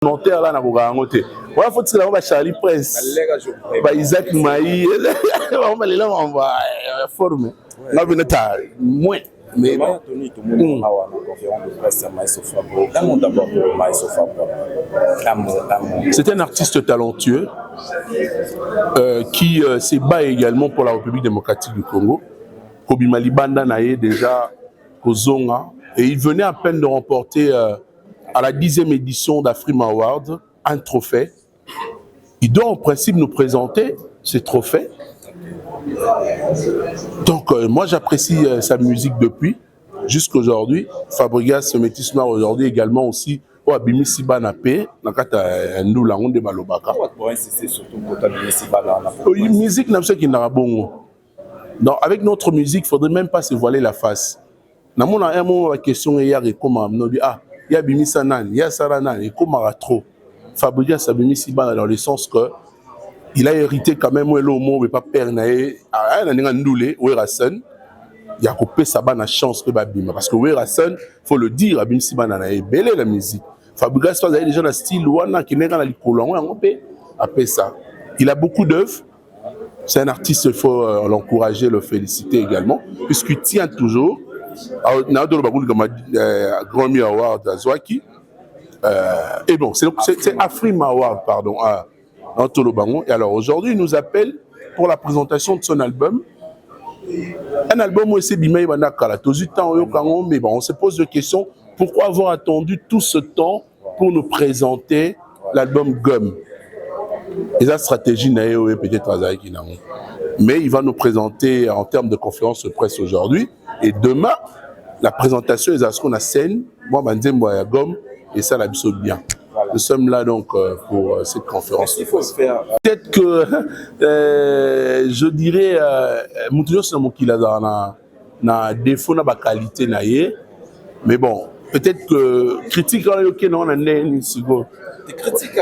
Notaire là na kokango te. Voilà faut tirer ba Charlie Prince. Ba Isaac Maï. On va les là on va former. Là venez ta moins mais Tony tout le monde a une conférence de presse à Maïso Fabro. D'abord Maïso Fabro. C'est un artiste talentueux qui s'est bat également pour la République démocratique du Congo. Kobi Malibanda naé déjà Kozonga et il venait à peine de remporter à la 10e édition d'Afrima Award un trophée. Il doit en principe nous présenter ce trophée. Donc moi j'apprécie sa musique depuis jusqu'aujourd'hui. Fabregas Métis Noir aujourd'hui également aussi au Abimi Sibana P. Nous la honte de Balobaka. Musique n'a pas qui n'a bon. Donc avec notre musique, il ne faudrait même pas se voiler la face. Dans mon un moment la question hier et comment on dit ah il y a Bimi Sanan, il y a Saranan et comment trop. Fabregas Abimi Sibana dans le sens que il a hérité quand même le mot mais pas père naé a un ndoulé ou Rasen il y a coupé sa bonne chance que babima parce que oui Rasen faut le dire Abim Sibana naé belle la musique Fabregas toi avez déjà le style wana qui n'est dans la licolon on peut appeler ça il a beaucoup d'œuvres c'est un artiste il faut l'encourager le féliciter également puisqu'il tient toujours na do ba comme Grammy Award Azwaki et bon c'est Afrima Award pardon et alors aujourd'hui, il nous appelle pour la présentation de son album. Un album où c'est Bimaï Banakala. Mais bon, on se pose la question pourquoi avoir attendu tout ce temps pour nous présenter l'album Gomme. Et la stratégie n'a peut-être mais il va nous présenter en termes de conférence de presse aujourd'hui. Et demain, la présentation est à ce qu'on a scène. Moi, je Gomme et ça, la bien. Nous sommes là donc pour cette conférence. Il faut se faire. Peut-être que je dirais Moutounios c'est mon qu'il a na défaut na ba qualité na yé mais bon peut-être que critique là OK non on a né sigo. Des critiques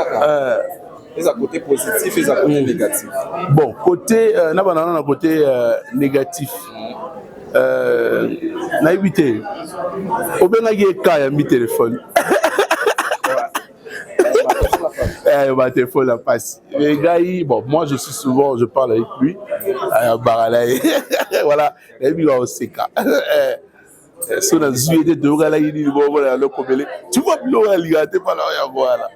les à côté positif et les à côté négatif. Bon côté na banana na côté négatif. Na éviter. Obenga yeka ya mi téléphone. Ma téléphone la passe. Les gars, bon, moi je suis souvent, je parle avec lui. Voilà, et puis on sait quoi. Tu vois, l'eau, pas là, voilà.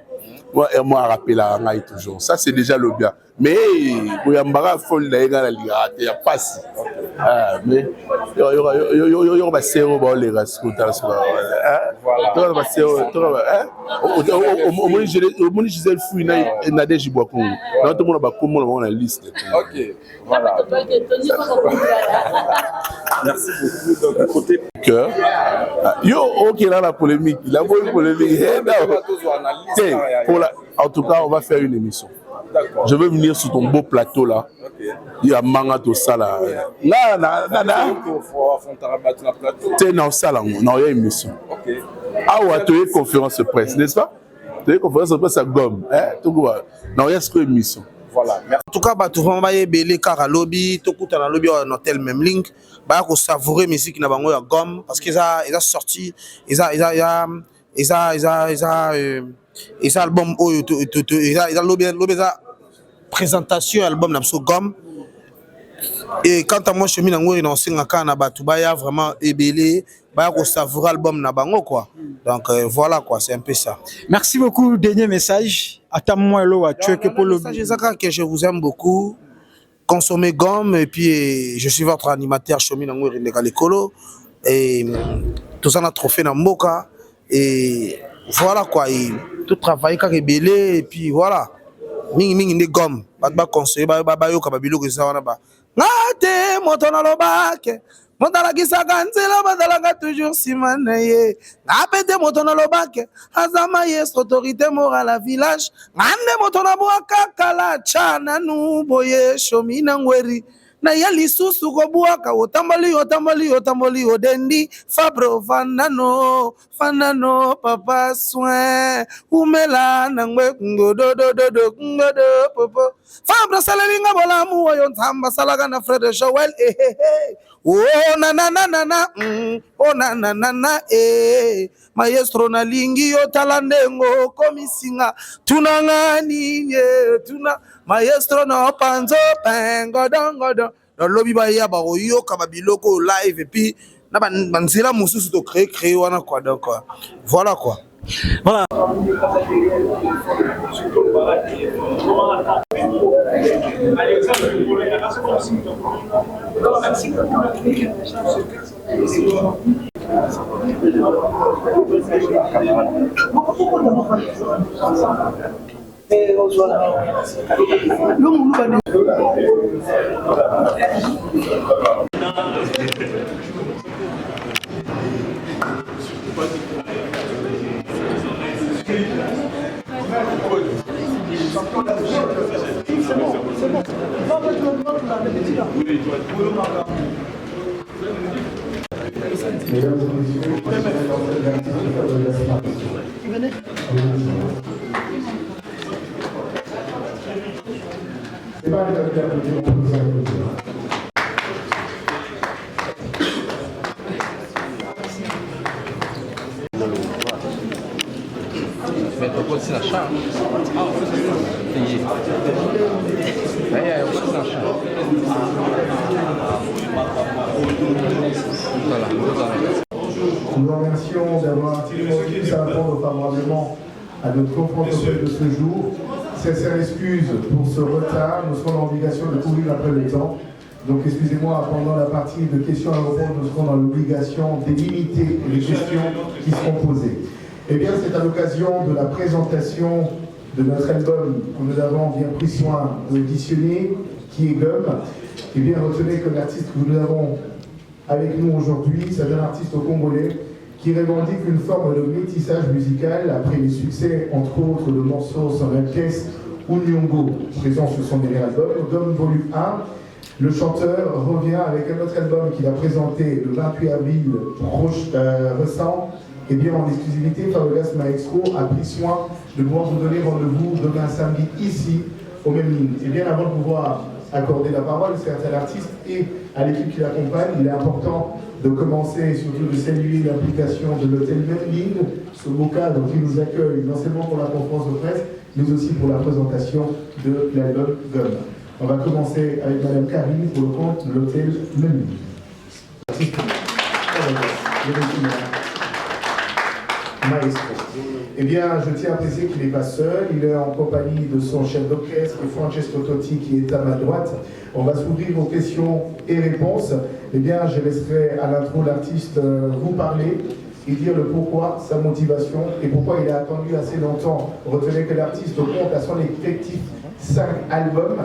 Moi, rappelle la rangaille toujours. Ça, c'est déjà le bien. Mais, il y a un folle la il y a pas si. Mais, il y aura zéro les rascoutas. Voilà. Au moins, je fouille na déjà bois con. Dans tout le monde va comme on a la liste. OK. Voilà. Merci beaucoup. Donc, côté cœur. Yo, OK, là, la polémique. Il a beau une polémique. En tout cas, on va faire une émission. Je veux venir sur ton beau plateau là. Il y a manga tout ça là. Tu es dans ça là, il y a une émission. Ah ouais, tu es conférence de presse, n'est-ce pas? Tu es conférence de presse à Gomme. Non, il y a une émission. Voilà. En tout cas, tout le monde va y aller car à lobby, tout le monde lobby en hôtel même link. Bah, qu'on savourer musique n'a pas à Gomme parce qu'ils a sorti, ils a album ils a lobby présentation album n'a pas Gomme. Et quant à moi, je suis mis dans un cas na batubaya vraiment ébélé. Bah, qu'on savourer album n'a pas quoi. Donc voilà quoi, c'est un peu ça. Merci beaucoup. Dernier message. Attends-moi là, tu es que pour le message que je vous aime beaucoup. Consommez gomme et puis je suis votre animateur Chomi Nangouiri Ndekalekolo et tout ça on a trophée dans Mboka et voilà quoi. Et tout travail quand rebelle et puis voilà. Mingi de gomme. Ba conseiller ba yo ka babilo que ça wana ba. Ngate motona lobake. Montala kisaka nzela badalanga toujours simanaye. Ngapete motona lobake. Azama yes autorité morale à village. Ngande motona boaka kala chana nu boye Chomi Nangouiri na ya lisusu kobuaka otamboli otamboli otamboli odendi Fabro fanano fanano papa soin umela nangwe ngododododo ngodo popo Fabro salalinga bolamu oyo ntamba salaga na Fred Joel oh na na na na na oh na na na na maestro na lingi yo talandengo komisinga tunangani tuna maestro no panzo pengo dongo no lobi ba ya ba yo kaba biloko live et puis na banzela mususu to créer wana quoi donc voilà quoi. Voilà. Aussi la chambre. Ah, payé. Aussi la chambre. Voilà. Nous vous remercions d'avoir pu répondre favorablement à notre confrontation de ce jour. Sincère excuse pour ce retard. Nous serons dans l'obligation de courir après le temps. Donc excusez-moi, pendant la partie de questions à répondre, nous serons dans l'obligation de limiter les questions qui seront posées. Eh bien, c'est à l'occasion de la présentation de notre album que nous avons bien pris soin d'auditionner, qui est Gum. Eh bien, retenez que l'artiste que nous avons avec nous aujourd'hui, c'est un artiste congolais qui revendique une forme de métissage musical après les succès, entre autres, de morceaux sans la caisse ou Nyongo, présents sur son dernier album, Gum Volume 1. Le chanteur revient avec un autre album qu'il a présenté le 28 avril récent. Et bien en exclusivité, Fabregas Maestro a pris soin de pouvoir vous donner rendez-vous demain samedi ici, au même ligne. Et bien avant de pouvoir accorder la parole, certes à l'artiste et à l'équipe qui l'accompagne, il est important de commencer et surtout de saluer l'implication de l'hôtel Même Ligne, ce beau cadre qui nous accueille non seulement pour la conférence de presse, mais aussi pour la présentation de l'album Gum. On va commencer avec Madame Karine pour le compte de l'hôtel Même Ligne. Maestro. Eh bien, je tiens à préciser qu'il n'est pas seul, il est en compagnie de son chef d'orchestre, Francesco Totti, qui est à ma droite. On va s'ouvrir aux questions et réponses. Eh bien, je laisserai à l'intro l'artiste vous parler et dire le pourquoi, sa motivation et pourquoi il a attendu assez longtemps. Retenez que l'artiste compte à son effectif 5 albums.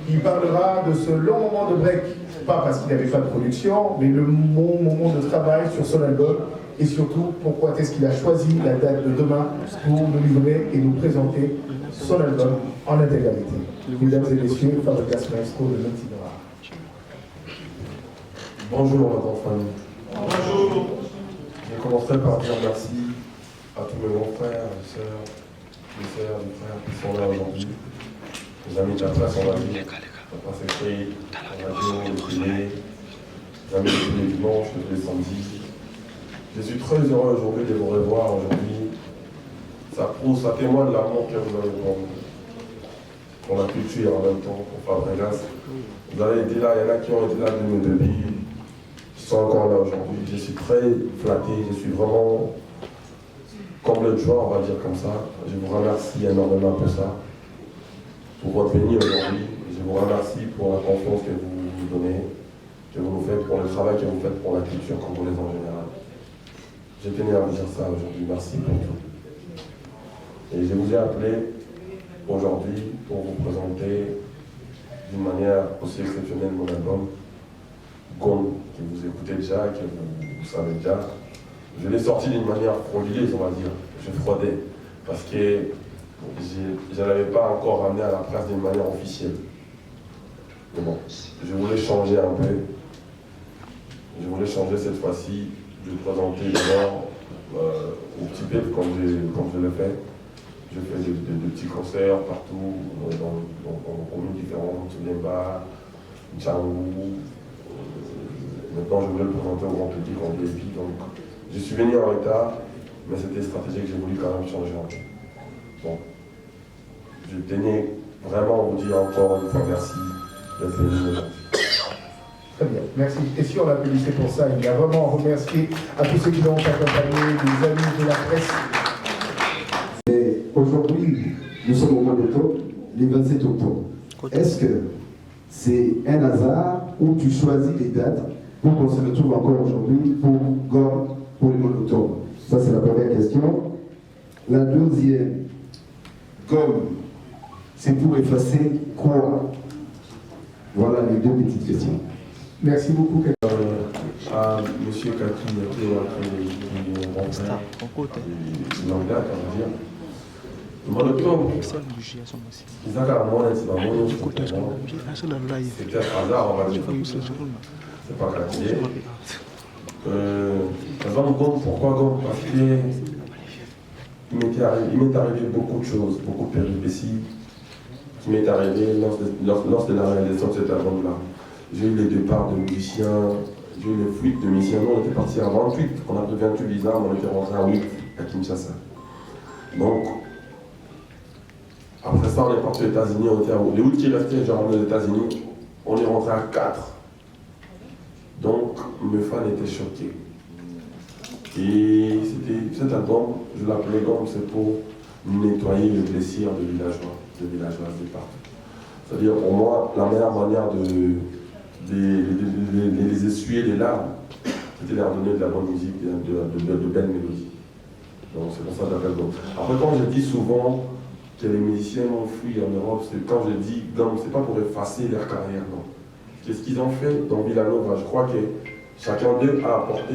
Il parlera de ce long moment de break, pas parce qu'il n'avait pas de production, mais le bon moment de travail sur son album. Et surtout, pourquoi est-ce qu'il a choisi la date de demain pour nous livrer et nous présenter son album en intégralité. Mesdames et messieurs, Fabregas Maestro de Montinora. Bonjour, ma grande famille. Bonjour. Je commencerai par dire merci à tous mes grands frères, mes frères qui sont là aujourd'hui. Les amis de la presse en radio, la presse écrite, la radio, le privé, les amis de tous les dimanches, de tous les samedis. Je suis très heureux aujourd'hui de vous revoir aujourd'hui. Ça témoigne de l'amour que vous avez pour la culture en même temps, pour Fabregas. Vous avez été là, il y en a qui ont été là de mes débuts, qui sont encore là aujourd'hui. Je suis très flatté, je suis vraiment comblé de joie, on va dire comme ça. Je vous remercie énormément pour ça, pour votre béni aujourd'hui. Je vous remercie pour la confiance que vous nous donnez, que vous nous faites, pour le travail que vous faites pour la culture congolaise en général. Je tenais à vous dire ça aujourd'hui, merci pour tout. Et je vous ai appelé aujourd'hui pour vous présenter d'une manière aussi exceptionnelle mon album, Gum, que vous écoutez déjà, que vous savez déjà. Je l'ai sorti d'une manière frauduleuse, on va dire. Je fraudais, parce que je ne l'avais pas encore ramené à la presse d'une manière officielle. Mais bon, je voulais changer un peu. Je voulais changer cette fois-ci. Je vais présenter d'abord au petit peuple comme je le fais. Je fais de petits concerts partout, dans des communes différentes, Lemba, Tchangou. Maintenant, je voulais le présenter au grand public en VIP. Donc, je suis venu en retard, mais c'était stratégique, j'ai voulu quand même changer un peu. Bon, je tenais vraiment à vous dire encore une fois merci d'être venu aujourd'hui. Très bien, merci. Et si on l'applaudissait pour ça, il y a vraiment à remercier à tous ceux qui l'ont accompagné, les amis de la presse. Aujourd'hui, nous sommes au mois d'octobre, le 27 octobre. Est-ce que c'est un hasard ou tu choisis les dates pour qu'on se retrouve encore aujourd'hui pour Gomme pour le mois d'octobre? Ça, c'est la première question. La deuxième, Gomme, c'est pour effacer quoi? Voilà les deux petites questions. Merci beaucoup. À M. Kaki, qui est mon frère, l'anglais, on va dire. Le mois d'octobre, c'est un c'était un hasard, on va dire. C'est pas calculé. Par exemple, Gomme, pourquoi Gomme? Parce qu'il m'est arrivé beaucoup de choses, beaucoup de péripéties qui m'est arrivé lors de la réalisation de cet album-là. J'ai eu les départs de musiciens, j'ai eu les fuites de musiciens. Nous, on était partis à 28, on a pris 28 visas, on était rentré à 8 à Kinshasa. Donc, après ça, on est parti aux États-Unis, on était à les 8 qui restaient, genre aux États-Unis, on est rentré à 4. Donc, mes fans étaient choqués. Et cet album, je l'appelais Gomme, c'est pour nettoyer les blessures de villageois de partout. C'est-à-dire, pour moi, la meilleure manière de les essuyer les larmes, c'était leur donner de la bonne musique, de belles mélodies. Donc, c'est pour ça que j'appelle Gomme. Après, quand je dis souvent que les musiciens ont fui en Europe, c'est quand je dis Gomme, c'est pas pour effacer leur carrière, non. Qu'est-ce qu'ils ont fait dans Villanova? Je crois que chacun d'eux a apporté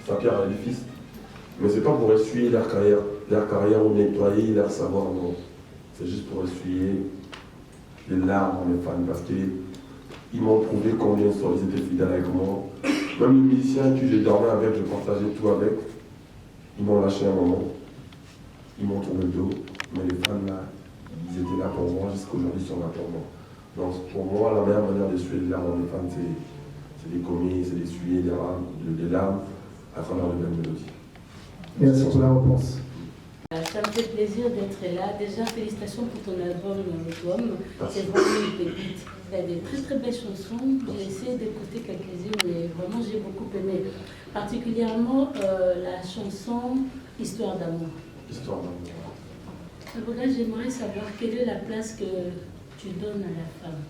sa pierre à l'édifice, mais c'est pas pour essuyer leur carrière ou nettoyer leur savoir, non. C'est juste pour essuyer les larmes de mes fans, parce qu'ils m'ont prouvé combien ils étaient fidèles avec moi. Même les musiciens que j'ai dormi avec, je partageais tout avec, ils m'ont lâché un moment, ils m'ont tourné le dos, mais les fans là, ils étaient là pour moi, jusqu'aujourd'hui ils sont là pour moi. Donc pour moi, la meilleure manière d'essuyer les larmes des fans, c'est d'essuyer des larmes à travers de belles mélodies. Merci pour la réponse. Ça me fait plaisir d'être là. Déjà, félicitations pour ton album, Gomme. C'est vraiment une pépite. Il y a des très très belles chansons. J'ai essayé d'écouter quelques-unes, mais vraiment j'ai beaucoup aimé. Particulièrement la chanson Histoire d'amour. Histoire d'amour. J'aimerais savoir quelle est la place que tu donnes à la femme.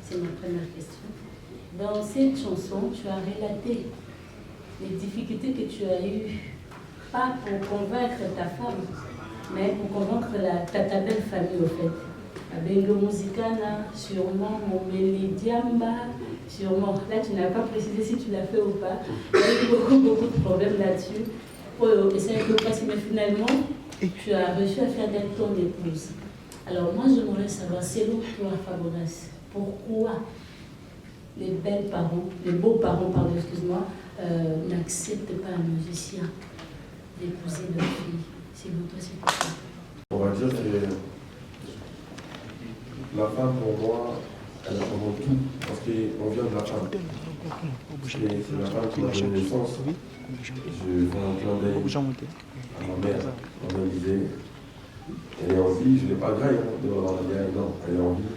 C'est ma première question. Dans cette chanson, tu as relaté les difficultés que tu as eues, pas pour convaincre ta femme, mais pour convaincre ta belle famille au fait. Abengo Musicana, sûrement Momeli Diamba, sûrement. Là, tu n'as pas précisé si tu l'as fait ou pas. Il y a eu beaucoup de problèmes là-dessus. Et ça a été passé, mais finalement, tu as réussi à faire d'être ton épouse. Alors moi, j'aimerais savoir, selon toi, Fabrice, pourquoi les beaux-parents, pardon, excuse-moi, n'acceptent pas un musicien d'épouser leur fille? Selon toi, c'est pourquoi? On va dire que la femme, pour moi, elle a vraiment tout, parce qu'on vient de la femme. C'est la femme qui m'a donné naissance. Je fais un clin d'œil à ma mère. Ma mère disait, elle est en vie, je n'ai pas graille, de la vieille, non, elle est en vie.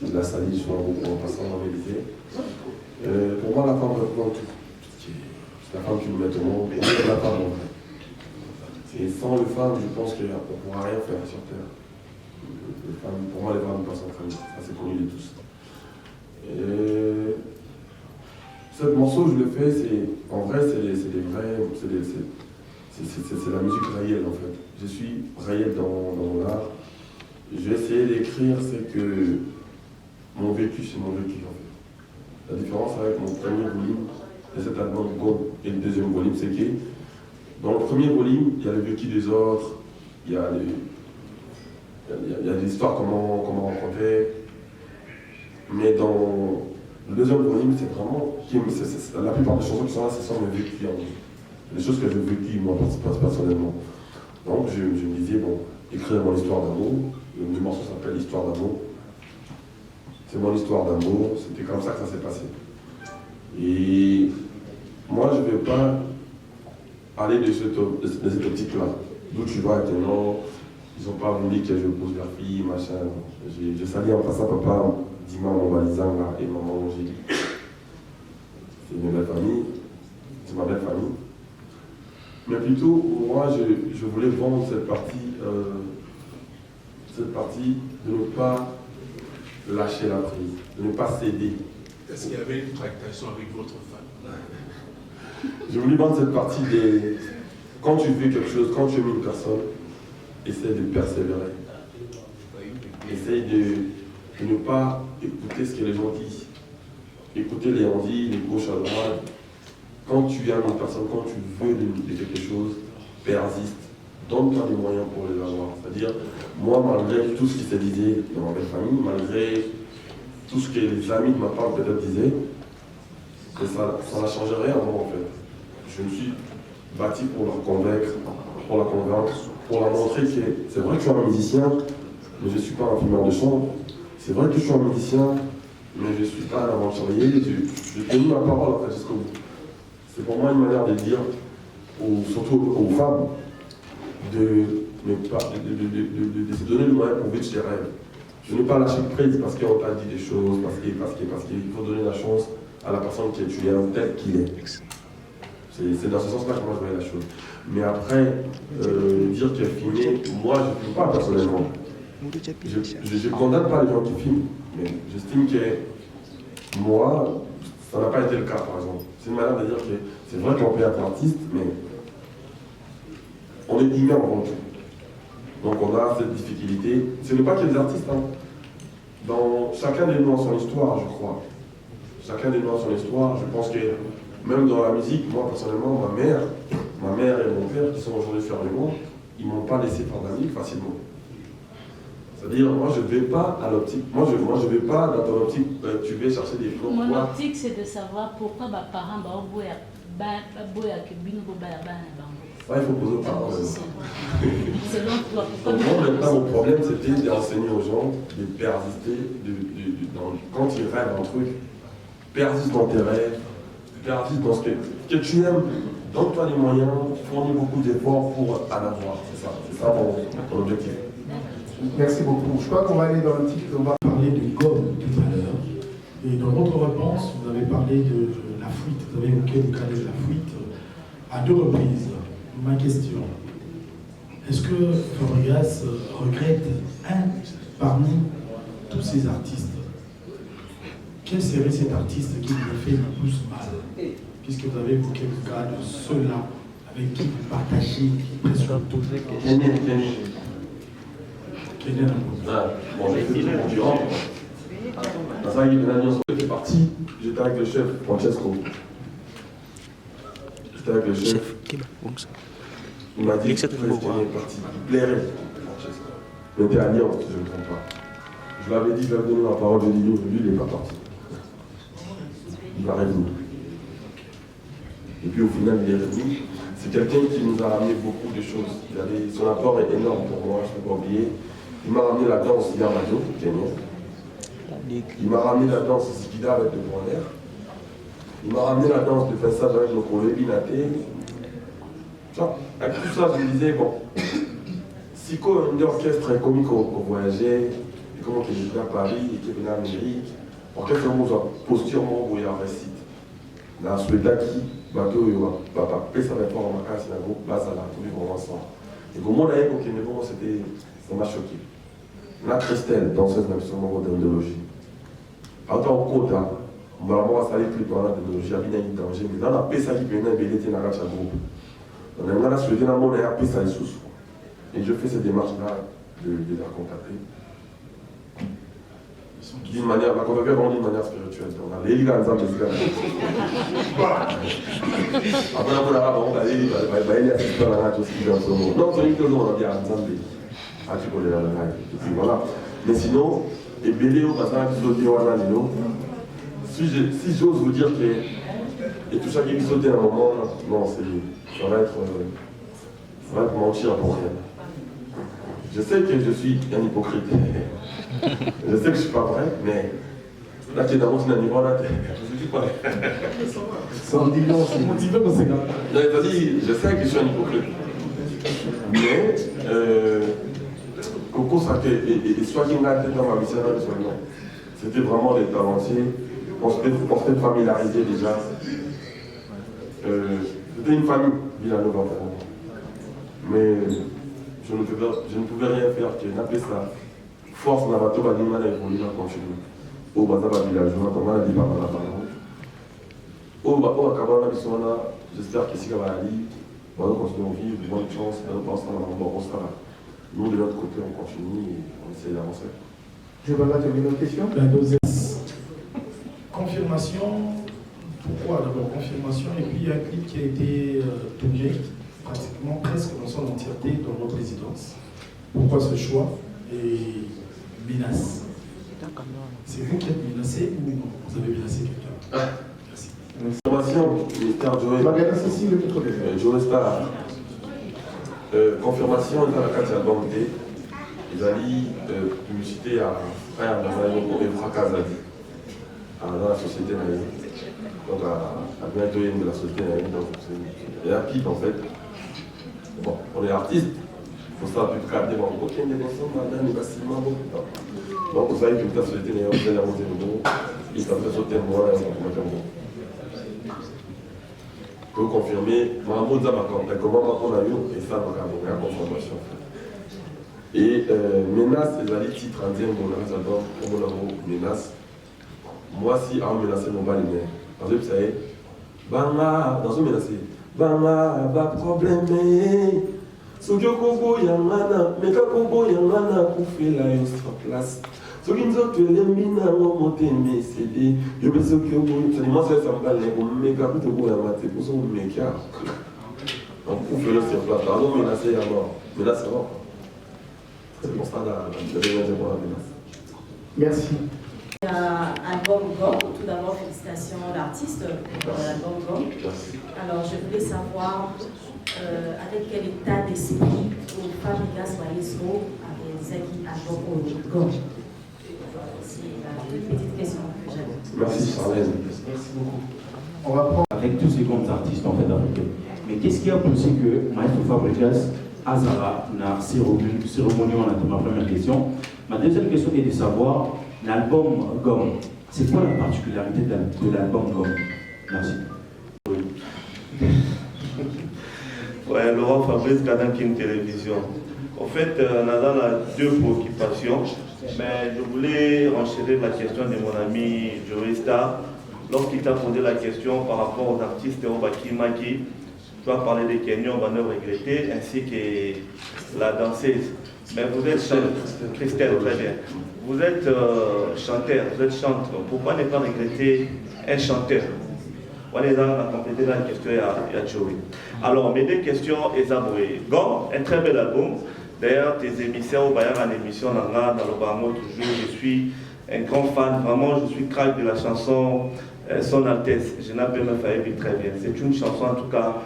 C'est de la salive sur un groupe en passant, ma mère disait. Pour moi, la femme reprend tout. C'est la femme qui nous met au monde, et c'est la femme en vrai. Et sans les femmes, je pense qu'on ne pourra rien faire sur Terre. Pour moi, les femmes passent en train, ça c'est connu de tous. Ce morceau, je le fais, en vrai, c'est la musique réelle en fait. Je suis réel dans l'art. J'ai essayé d'écrire, c'est que mon vécu, c'est mon vécu en fait. La différence avec mon premier volume de cet album Gomme et le deuxième volume, c'est que dans le premier volume, il y a le vécu des autres, il y a des histoires, comment on rencontrait. Mais dans le deuxième volume, c'est vraiment. La plupart des chansons qui sont là, ce sont mes vécus. Les choses que j'ai vécues, moi, personnellement. Donc, je me disais, bon, écrire mon histoire d'amour. Le morceau s'appelle Histoire d'amour. C'est mon histoire d'amour, c'était comme ça que ça s'est passé. Et moi, je ne vais pas aller de cette optique-là. D'où tu vois maintenant, ils n'ont pas voulu que je pose leur fille, machin. Je salue en passant papa, dis-moi mon valisant là, et maman mon génie. C'est une belle famille, c'est ma belle famille. Mais plutôt, moi, je voulais vendre cette partie de ne pas lâcher la prise, de ne pas céder. Est-ce qu'il y avait une tractation avec votre femme? Je voulais vendre cette partie des... Quand tu fais quelque chose, quand tu aimes une personne, essaie de persévérer. Essaye de ne pas écouter ce que les gens disent. Écouter les on-dit, les gauches à droite. Quand tu aimes une personne, quand tu veux de quelque chose, persiste. Donne-toi les moyens pour les avoir. C'est-à-dire, moi, malgré tout ce qui se disait dans ma belle famille, malgré tout ce que les amis de ma part peut-être disaient, ça n'a changé rien à moi en fait. Je me suis bâti pour la convaincre, pour la montrer que c'est vrai que je suis un musicien, mais je ne suis pas un fumeur de chambre. C'est vrai que je suis un musicien, mais je ne suis pas un aventurier. Je tenais ma parole en fait jusqu'au bout. C'est pour moi une manière de dire, surtout aux femmes, de se donner le moyen pour vivre tes rêves. Je ne pas lâcher prise parce qu'on t'a dit des choses, parce qu'il faut donner la chance à la personne que tu aimes tel qu'il est. C'est dans ce sens-là que moi je voyais la chose. Mais après, dire qu'il est filmé, moi je ne filme pas personnellement. Je ne condamne pas les gens qui filment, mais j'estime que moi, ça n'a pas été le cas par exemple. C'est une manière de dire que c'est vrai qu'on peut être artiste, mais on est humain avant tout. Donc on a cette difficulté. Ce n'est pas que les artistes. Hein. Dans chacun de nous a son histoire, je crois. Chacun de nous a son histoire. Je pense que même dans la musique, moi personnellement, ma mère et mon père, qui sont aujourd'hui fiers de moi, ils ne m'ont pas laissé faire de la musique facilement. C'est-à-dire, moi je ne vais pas à l'optique. Moi je ne vais pas dans ton optique, tu vas chercher des flots. Mon optique, c'est de savoir pourquoi mes parents ont il faut poser aux parents. Selon toi, donc moi maintenant mon problème c'était d'enseigner aux gens de persister, quand ils rêvent un truc, persiste dans tes rêves, persiste dans ce que tu aimes, donne-toi les moyens, fournis beaucoup d'efforts pour en avoir. C'est ça mon objectif. Merci beaucoup. Je crois qu'on va aller dans le titre, on va parler de gomme tout à l'heure. Et dans votre réponse, vous avez parlé de la fuite, vous avez évoqué le cas de la fuite à 2 reprises. Ma question, est-ce que Fabregas regrette un parmi tous ces artistes? Quel serait cet artiste qui vous a fait le plus mal? Puisque vous avez évoqué le cas de ceux-là avec qui vous partagez presque tout. Kennen. Bon, j'ai fait tout concurrent. Dans ça, il y a une alliance qui est partie. J'étais avec le chef Francesco. J'étais avec le chef. Il m'a dit que c'était parti. Il plairait. Il était à Lyon, si je ne me trompe pas. Je l'avais dit, je lui avais donné ma parole, je lui ai dit, lui, il n'est pas parti. Il va revenir. Et puis au final, il est revenu. C'est quelqu'un qui nous a ramené beaucoup de choses. Son apport est énorme pour moi, je ne peux pas oublier. Il m'a ramené la danse Yamadio, Kenya. Il m'a ramené la danse Zikida avec le Grand Air. Il m'a ramené la danse de Fessage avec le Kolo Binaté. Avec tout ça, je me disais, bon, si un orchestre est comique qu'on voyageait, et comment il est à Paris, et qu'il est en Amérique, orchestre est posture où il y a un récit. Dans ce qui bateau, il va pas ça va pas en vacances, il y a un groupe, là, ça l'a trouvé vraiment ensemble. Et comme on a eu aucun niveau, ça m'a choqué. La Christelle, danseuse nationale d'endologie. Attends, au côté, on va installer plus dans l'endologie, il y a une danger, mais dans la paix, ça qui peut être un groupe. On a souhaité un monde à paix, ça est sous. Et je fais cette démarche-là de la contacter. D'une manière, la contacter vraiment d'une manière spirituelle. On a les ligas ensemble, les ligas. Après, on a dit, il y a ce qui est en ce moment. Non, c'est une chose, on a dit ensemble. tu connais la langue. Et puis voilà. Mais sinon, et Bélé au matin, si j'ose vous dire que et tout ça qui est sauté à un moment, non, ça va être mentir pour rien. Je sais que je suis un hypocrite. Je sais que je ne suis pas vrai, mais là, tu es dans mon niveau, là, je ne dis pas. C'est mon petit peu conséquent. Je sais que je suis un hypocrite. Mais, Coco, ça et soit qu'il m'a été dans ma mission, c'était vraiment des talentiers. On s'était familiarisé déjà. C'était une famille, Villanova. Mais je ne pouvais rien faire que n'appeler ça force n'a pas tout à mal évolué dans continue. Au Bazaba villageois, comme on a dit par la parole. Au Kabana Bissona, j'espère qu'ici va aller. On va continuer à vivre, bonne chance, nous de l'autre côté on continue et on essaie d'avancer. Je vais là terminer notre question. La deuxième confirmation, pourquoi d'abord confirmation et puis il y a un clip qui a été tourné pratiquement presque dans son entièreté dans nos résidences. Pourquoi ce choix et menace? C'est vous qui êtes menacé ou vous avez menacé quelqu'un? Merci. Confirmation, ministère Joël. Joël Star. Confirmation, il y a la carte de la banque D. Ils ont dit publicité à frère dans un fracas dans la société. Donc à bientôt de la société. Donc c'est un pipe en fait. Bon, on est artiste. Il faut ça plus de cadre. Ok, mais bon, madame, il va si mal. Donc vous savez que la société n'est pas la montée de l'eau. Il s'en fait sauter moi là, on va peut confirmer, comment on a eu, et ça, on a la confirmation. Et menace, les alliés titre en disant, on a menace. Moi, si on menacé mon bas les mains, parce que vous savez, banga, dans ce menacé, banga, pas problème, Sojo Kobo Yamana, Meka Kobo Yamana, Koufé la sur place. Ce qui nous a tué les mines à monter mes CD, je pense que moi c'est ça me parle, mais quand tu vois la maté, pour ça on met car. On couvre le sur place, alors menacé à mort, mais là c'est bon. C'est pour ça la déménagement pour la menace. Merci. Album GOM, tout d'abord félicitations à l'artiste pour l'album GOM. Alors je voulais savoir avec quel état d'esprit au Famigas Maestro avec Zaki album GOM. C'est la petite question que j'avais. Merci Charlène. Merci beaucoup. On va prendre avec tous ces grands artistes en fait africains. Mais qu'est-ce qui a poussé que Maestro Fabregas Azara na cérémonie, on a ma première question. Ma deuxième question est de savoir l'album GOM. C'est quoi la particularité de l'album GOM? Merci. Ouais, Laurent Fabrice, Canal King Télévision. En fait, on a deux préoccupations, mais je voulais renchérir la question de mon ami Joey Star. Lorsqu'il t'a posé la question par rapport aux artistes Obaki Maki, tu as parlé des Kenyans, on va ne regretter, ainsi que la danseuse. Mais vous êtes Christelle, très bien. Vous êtes chanteur, vous êtes chanteur. Pourquoi ne pas regretter un chanteur? On est dans la compléter la question à Joey. Alors, mes deux questions, Ezaboué. GOM, un très bel album. D'ailleurs, tes émissions, en émission, dans le Barmo, toujours, je suis un grand fan. Vraiment, je suis crack de la chanson Son Altesse. Je n'appelle même pas très bien. C'est une chanson, en tout cas,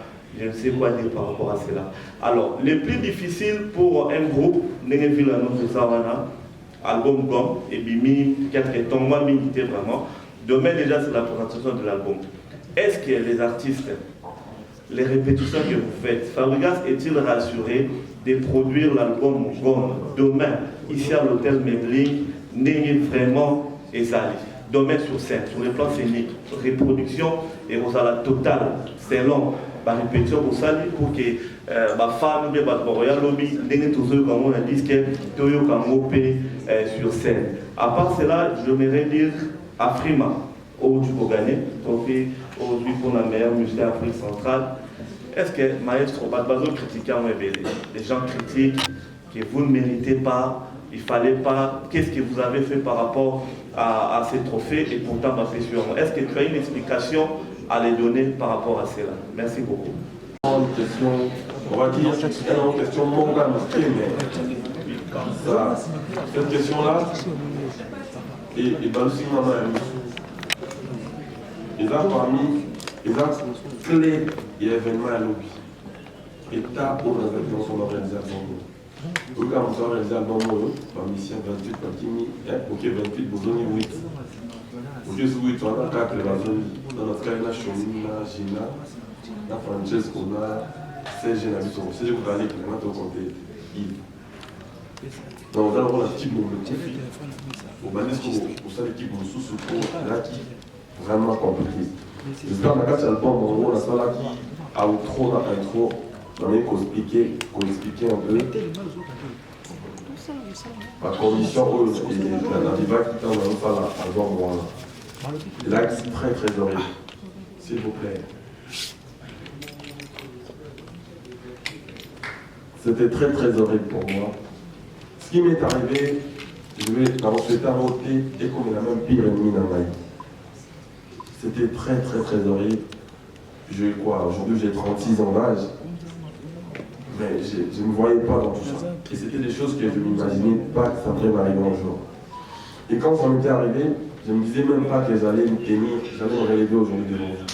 je ne sais quoi dire par rapport à cela. Alors, le plus difficile pour un groupe, Neneville Sawana, album GOM, et Bimi, 4 temps, moi, milité vraiment. Demain, déjà, c'est la présentation de l'album. Est-ce que les artistes, les répétitions que vous faites, Fabregas est-il rassuré de produire l'album GOM demain, ici à l'hôtel Medley, n'est vraiment exalé? Demain sur scène, sur les plans scéniques, reproduction et la totale, selon la répétition pour ça, pour que ma femme, ma royal lobby, n'est toujours comme on a dit que Toyo Kamopé sur scène. À part cela, j'aimerais dire Afrima, où tu peux gagner, trophée aujourd'hui pour la meilleure musique d'Afrique centrale. Est-ce que Maestro, les gens critiquent que vous ne méritez pas, il ne fallait pas, qu'est-ce que vous avez fait par rapport à ces trophées et pourtant passé sur moi? Est-ce que tu as une explication à les donner par rapport à cela? Merci beaucoup. Une question, on va dire, c'est une question mondiale, mais Cette question-là, et Balusi Mama et là, parmi les actes clés et événements à l'OBI, état où nous avons son organisation. Au cas où nous avons réalisé l'album, ma mission 28, Patimi, ok, 28, Bozoni 8. Ok, c'est 8, on a 4, dans notre cas, il y a Chomina, Gina, la Francesco, on a 16 jeunes habitants. C'est je vous parlais que maintenant, on compte Yves. Donc, on a avoir la type de conflit. Au Banesco, on sait l'équipe de sous-sous, là qui est vraiment compliqué. J'espère que quand l'album, on a ça là qui a trop d'intro, on a qu'on expliquait un peu. La condition, la diva qui tend dans ça là, album, voilà. Et là, c'est très très horrible. S'il vous plaît. C'était très très horrible pour moi. Ce qui m'est arrivé, je vais d'abord souhaiter à noter et comme il a même pire ennemi dans ma vie. C'était très très très horrible. Aujourd'hui j'ai 36 ans d'âge, mais je ne me voyais pas dans tout ça. Et c'était des choses que je ne m'imaginais pas que ça pourrait m'arriver un jour. Et quand ça m'était arrivé, je ne me disais même pas que j'allais me tenir, j'allais me relever aujourd'hui de mon vie.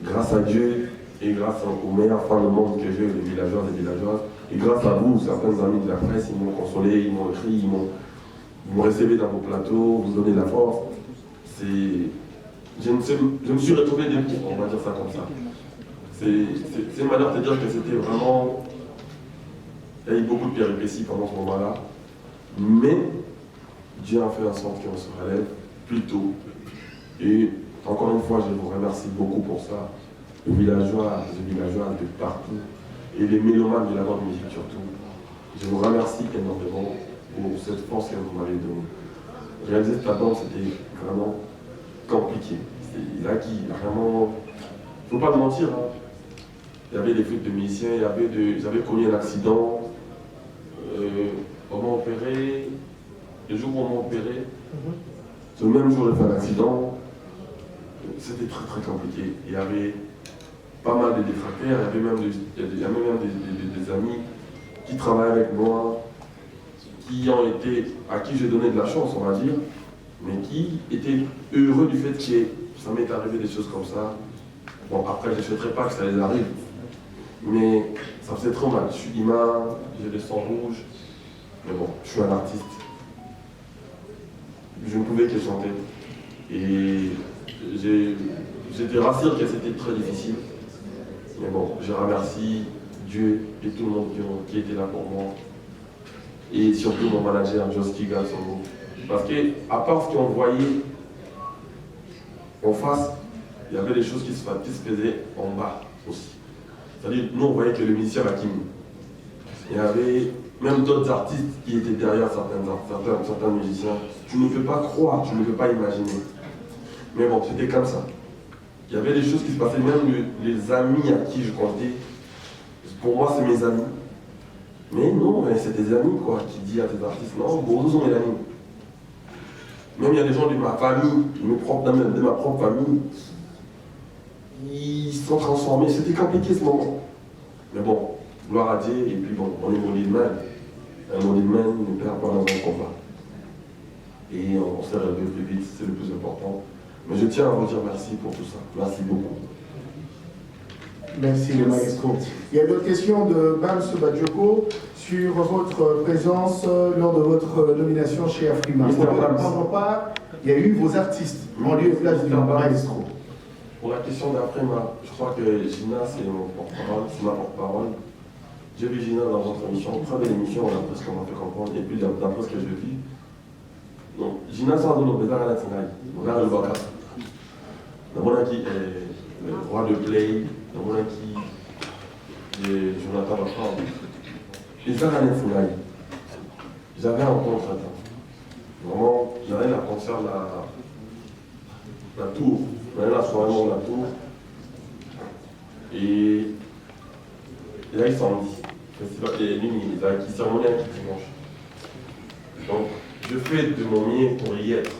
Grâce à Dieu et grâce aux meilleurs femmes du monde que j'ai, les villageois et villageoises, et grâce à vous, certains amis de la presse, ils m'ont consolé, ils m'ont écrit, ils m'ont recevé dans vos plateaux, vous donnez la force. Je me suis retrouvé debout, on va dire ça comme ça. C'est une manière de dire que c'était vraiment... Il y a eu beaucoup de péripéties pendant ce moment-là, mais Dieu a fait en sorte qu'on se relève plus tôt. Et encore une fois, je vous remercie beaucoup pour ça. Les villageois de partout, et les mélomanes de la bonne musique surtout. Je vous remercie énormément pour cette force que vous m'avez donnée. Réaliser cet album, c'était vraiment compliqué. Là qui vraiment... Il ne faut pas mentir. Hein. Il y avait des fuites de musiciens, j'avais connu un accident. On m'a opéré. Le jour où on m'a opéré, ce même jour, j'ai fait un accident. C'était très très compliqué. Il y avait pas mal de détracteurs, il y avait même des amis qui travaillaient avec moi, à qui j'ai donné de la chance, on va dire, mais qui étaient heureux du fait que ça m'est arrivé des choses comme ça. Bon, après, je ne souhaiterais pas que ça les arrive, mais ça faisait trop mal. Je suis humain, j'ai le sang rouge, mais bon, je suis un artiste. Je ne pouvais que chanter. Et j'étais rassuré que c'était très difficile. Mais bon, je remercie Dieu et tout le monde qui était là pour moi. Et surtout mon manager, Joski Gassongo. Parce qu'à part ce qu'on voyait en face, il y avait des choses qui se faisaient en bas aussi. C'est-à-dire, nous on voyait que le musicien Hakim. Il y avait même d'autres artistes qui étaient derrière certains musiciens. Tu ne peux pas croire, tu ne peux pas imaginer. Mais bon, c'était comme ça. Il y avait des choses qui se passaient, même les amis à qui je comptais. Pour moi, c'est mes amis. Mais non, c'est des amis quoi, qui disent à tes artistes, non, beaucoup sont mes amis. Même il y a des gens de ma famille, de ma propre famille, ils se sont transformés. C'était compliqué ce moment. Mais bon, gloire à Dieu, et puis bon, on est maudit de même. Un maudit de même ne perd pas dans un combat. Et on s'est relevé plus vite, c'est le plus important. Mais je tiens à vous dire merci pour tout ça. Merci beaucoup. Merci le maestro. Il y a d'autres questions de Bams Badjoko sur votre présence lors de votre nomination chez Afrima. Pour prendre part, il y a eu vos artistes en lieu et place du maestro. Pour la question d'Afrima, je crois que Gina c'est mon porte-parole, c'est ma porte-parole. J'ai vu Gina dans votre émission, très belle émission, d'après ce qu'on m'a fait comprendre, et puis d'après ce que je vis. Donc, Gina Sardono, Bézard à la Tinaï, Bézard à Baka. Namona qui est le roi de Play, Namona qui est Jonathan Bafard. Bézard à la Tinaï. J'avais un contre vraiment, j'avais la concert la tour, j'avais la soirée dans la tour. Et là, ils sont dit, festival des lignes, ils ont acquis cérémonie qui dimanche. Donc, je fais de mon mieux pour y être.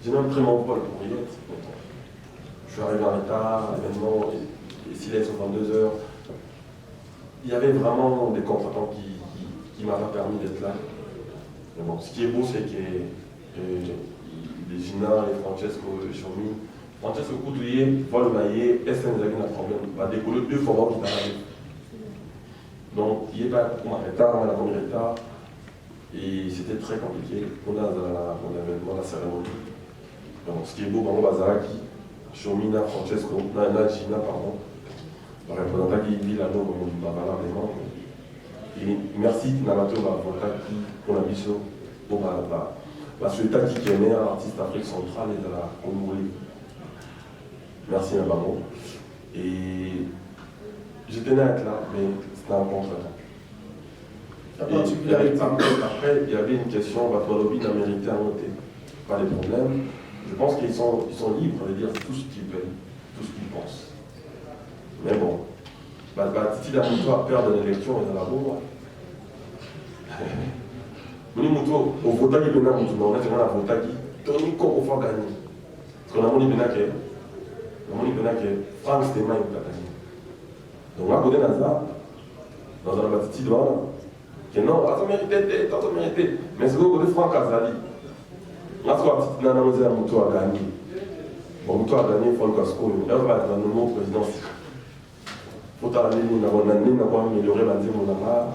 J'ai même pris mon vol pour y être. Je suis arrivé en retard, l'événement, et s'il est 62 heures. Il y avait vraiment des contretemps qui m'avaient permis d'être là. Mais bon, ce qui est beau, c'est que les Gina, les Francesco, les Chomi, Francesco Coutouillé, Paul Maillé, SN Zagin a problème, va décoller 2 fois qui t'arrivent. Donc, il n'y a pas comme un retard, on a comme un retard. Et c'était très compliqué. On a l'événement, la cérémonie. Donc, ce qui est beau, on va Zaraki, Chomina, Francesco, Gina, pardon. Le représentant qui vit là-dedans, comme on dit, vraiment. Et merci, Namato, pour la mission, pour la société qui est artiste d'Afrique centrale et de la Congolais. Merci, Nabamo. Et je tenais à être là, mais c'était un contre-temps. Après, il y avait une question, Batoualobi n'a mérité à noter. Pas les problèmes. Je pense qu'ils sont libres de dire tout ce qu'ils veulent, tout ce qu'ils pensent. Mais bon, Titi Damuto a peur de l'élection et de la bombe. Mounimuto, au vote qui venait à Moutou, on a fait un vote qui, Tony Koko faut gagner. Parce qu'on a moni Benake, Franck Stéma il a gagné. Donc, on a côté Nazar, dans un bâtiment devant, que non, t'as mérité. Mais c'est le côté Franck Azali. On a soit Titi Nanamouzé à Moutou a gagné. Bon, Moutou a gagné, Franck Casco, il va être dans le nom présidentiel. Il faut améliorer la démocratie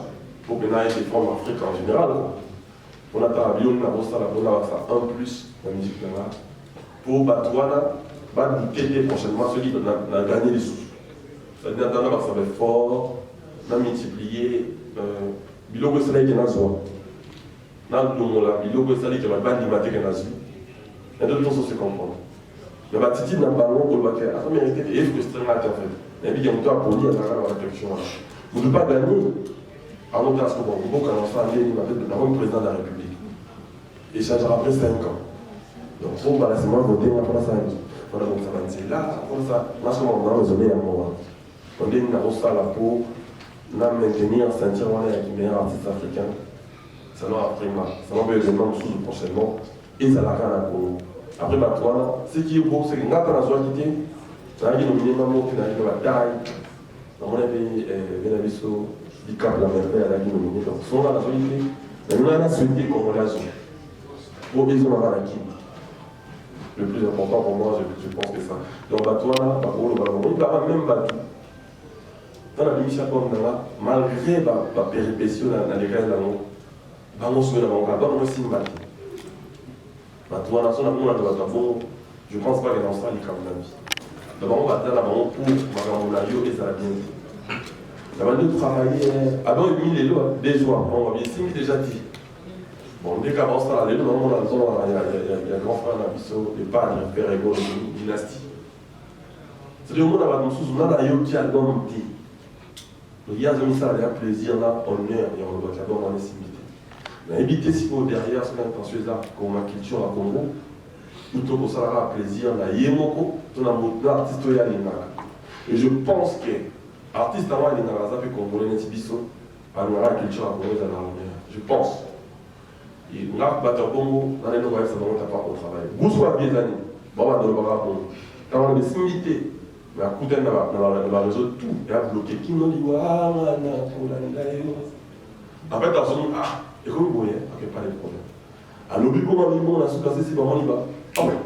pour que nous ayons défendre l'Afrique en général. On a un plus la musique là. Pour Batouana, Batouana prochainement celui qui a gagné les sous. C'est-à-dire que ça va être fort, on a multiplié Bilogo Salé qui est dans le zone. Dans le monde, Bilogo Salé qui va animater qui est dans le zone. Et d'autres choses se comprennent. Mais Batiti n'a pas long pour le baquet. Ça mérite et frustré en fait. Et puis il y a un temps pour dire à la réflexion. Vous ne pouvez pas gagner. Alors, on a ce qu'on va commencer à le président de la République. Il changera après 5 ans. Donc, on va laisser moi voter, on va faire ça. On va faire là, comme ça. On a ce qu'on va raisonner à moi. On dit qu'on a reçu la peau, on a maintenir, sentir qu'on est un meilleur artiste africain. Ça va après, ça va être événement sous prochainement. Et ça l'a rien à Congo. Après, toi, ce qui est beau, c'est que quand on a besoin de quitter, ça a été nominé Mamou, qui n'a pas de taille. Dans mon pays, Vénabiso, du Cap, la merveille, elle a été nominée. Donc, son dans la solidité, mais nous, on a souhaité qu'on relâche. Pour les hommes à la Kim. Le plus important pour moi, je pense que ça. Donc, toi, là, on va même battre. Dans la mission comme là, malgré la péripétie dans les gars là-haut, on se met dans mon cas, on se met je pense pas qu'il y a un Australie comme la vie. D'abord, on va dire là-bas pour Magamoulayo et ça va bien. D'abord, nous travailler. Avant, il y a mis les lois, des jours. On va bien signer déjà dit. Bon, dès qu'avant ça, il y a grand frère Nabiso, et pas de père égaux, dynastie. C'est-à-dire, on a un yoti album. Donc, il y a un plaisir là, honneur, et on doit d'abord en estimité. Mais éviter si vous derrière, c'est intention là, comme la culture à Congo, plutôt que ça aura plaisir, là, Yemoko, tout un artiste et je pense que l'artiste à moi, il est dans la ZAP congolais, Netibiso, par la culture à Congo, je pense. Et là, batteur Congo, dans les nouvelles, ça va pas au travail. Vous soyez bien années, bon, on va dans le bras Congo. Quand on est similité, mais à coup d'un, on va résoudre tout, et à bloquer qui nous dit, ah, après, dans ce moment, ah, et comme vous voyez, il n'y a pas de problème. À l'objet, comment on a sous-cassé, c'est vraiment il va. Ah ouais.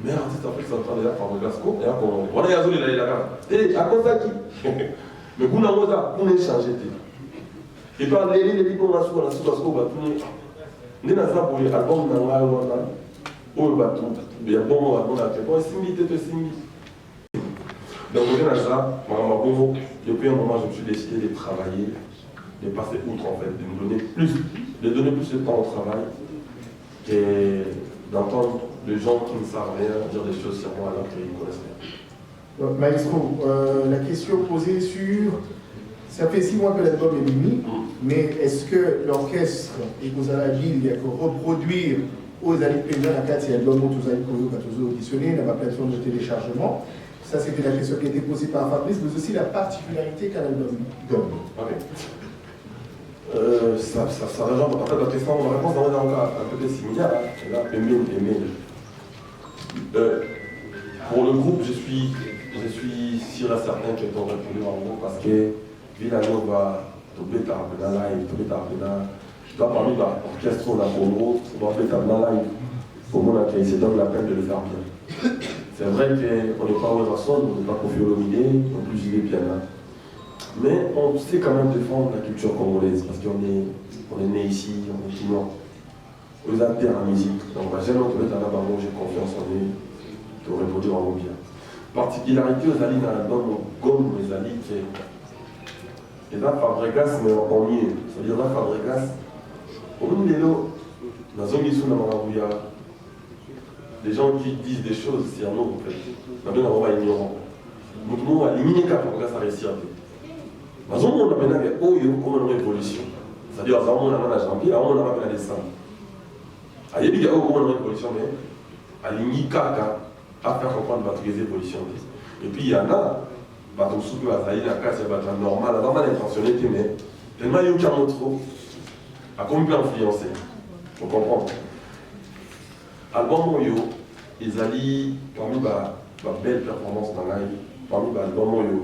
Mais l'artiste Afrique centrale est là, par le Glasgow, et là, on a yazolé là, et à cause de qui? Mais vous n'avez pas changé. Et par les gens qui ont sous-Glasgow, on va tourner. Nous avons pour les albums, on a un bateau, il y a un bon album, on a similité. Donc, on a ça, depuis un moment, je me suis décidé de travailler, de passer outre en fait, de me donner plus, de temps au travail, et d'entendre les gens qui ne savent rien dire des choses sur moi alors qu'ils ne connaissent rien. Maestro, la question posée sur... Ça fait 6 mois que l'album est mis, mais est-ce que l'orchestre et Kozala Ville, il y a que reproduire aux Alipéna la 4 album où tous avez auditionné, dans la plateforme de téléchargement? Ça, c'était la question qui a été posée par Fabrice, mais aussi la particularité qu'un album donne. Ok. Ça rejoint en fait la question, la réponse dans un peu similaire. Là, pour le groupe, je suis sûr et certain qu'ils ont répondu en gros parce que Vilano va tomber Tarpena là, il tombe Tarpena, Là, parmi l'orchestre, on a Congo, on va faire un live. Pour moi, il se donne la peine de le faire bien. C'est vrai qu'on n'est pas au Rasson, on n'est pas confié au Lomidé, en plus il est bien là. Mais on sait quand même défendre la culture congolaise, parce qu'on est né ici, on est chinois. Aux adhère à la musique. Donc, j'aime en trouver un album, j'ai confiance en lui, qui aurait produit vraiment bien. Particularité aux alliés dans l'album, Gomme, les alliés, et là, Fabregas, mais en mieux. C'est-à-dire là, Fabregas, au bout de l'eau, dans une mission de Marabouya, les gens qui disent des choses, c'est un nom en fait. On a bien avoir ignorant. Donc nous, on va éliminer Fabregas à réussir. Dans un monde, on a bien oh, il y a une révolution. C'est-à-dire, dans un monde, on a janvier, dans un monde, on a décembre. Il y a une révolution, mais à l'igni Kaka, à faire comprendre la révolution. Et puis il y en a, bateau soupe à Zaïd, à casse, bateau normal, avant l'intentionné, mais tellement il y a aucun mot trop, à combien influencer. Faut comprendre. Album Moyo, ils allaient parmi ma belle performance dans la live, parmi l'album Moyo.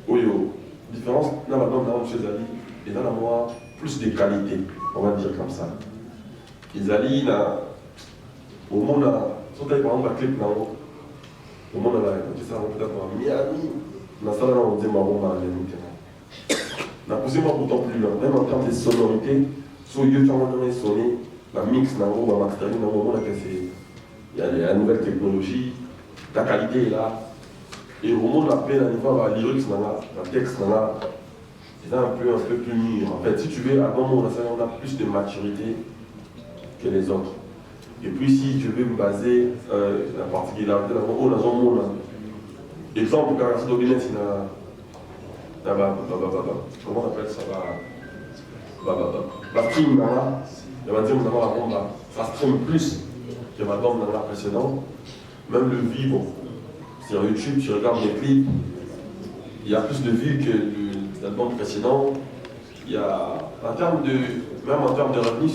Oyo, différence dans l'album dans chez Ali, et dans la moi, plus de qualité, on va dire comme ça. Ils allaient au monde, surtout par exemple la clip là-haut. Au monde, ça peut-être à Miami, dans ça, on dit marron, on a poussé moi pourtant plus loin, même en termes de sonorité, sur YouTube, on a sonné, la mix, dans le matériel, dans le moment, il y a la nouvelle technologie, la qualité est là, et au moment, on a peine à niveau la lyrics, la texte, c'est un peu plus mûr. En fait, si tu veux, à un moment, on a plus de maturité que les autres. Et puis si je veux me baser la particularité dans le monde, exemple, car c'est dominé, c'est comment on appelle ça, la stream, on va dire, ça stream plus que l'album dans la précédente. Même le vivre sur YouTube, tu regardes les clips, il y a plus de vues que l'album précédent. Il y a, même en termes de revenus,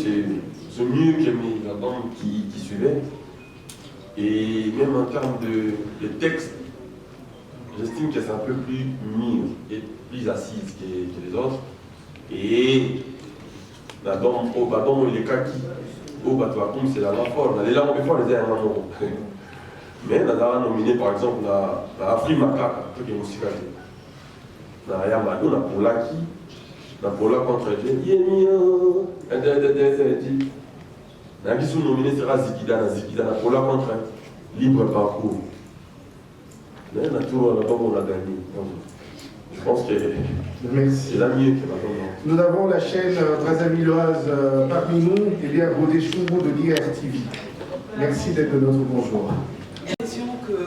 c'est mieux que mes albums qui suivaient. Et même en termes de texte, j'estime que c'est un peu plus mûr et plus assise que les autres. Et l'album, il est kaki. C'est la forme. Les langues, on les a un amour. Mais on a nominé par exemple la Afri Macaque, qui est musicale. On a pour l'Aki. La Pola contre Yemio, la qui sont nominés sera Zikida, la Pola contre Libre Parcours. Mais la tour, on l'a gagné. Je pense que c'est la mieux qui va donner. Nous avons la chaîne brazzavilloise parmi nous, et bien Rodé Choumou de l'IRTV. Merci d'être de notre bonjour. J'ai l'impression que,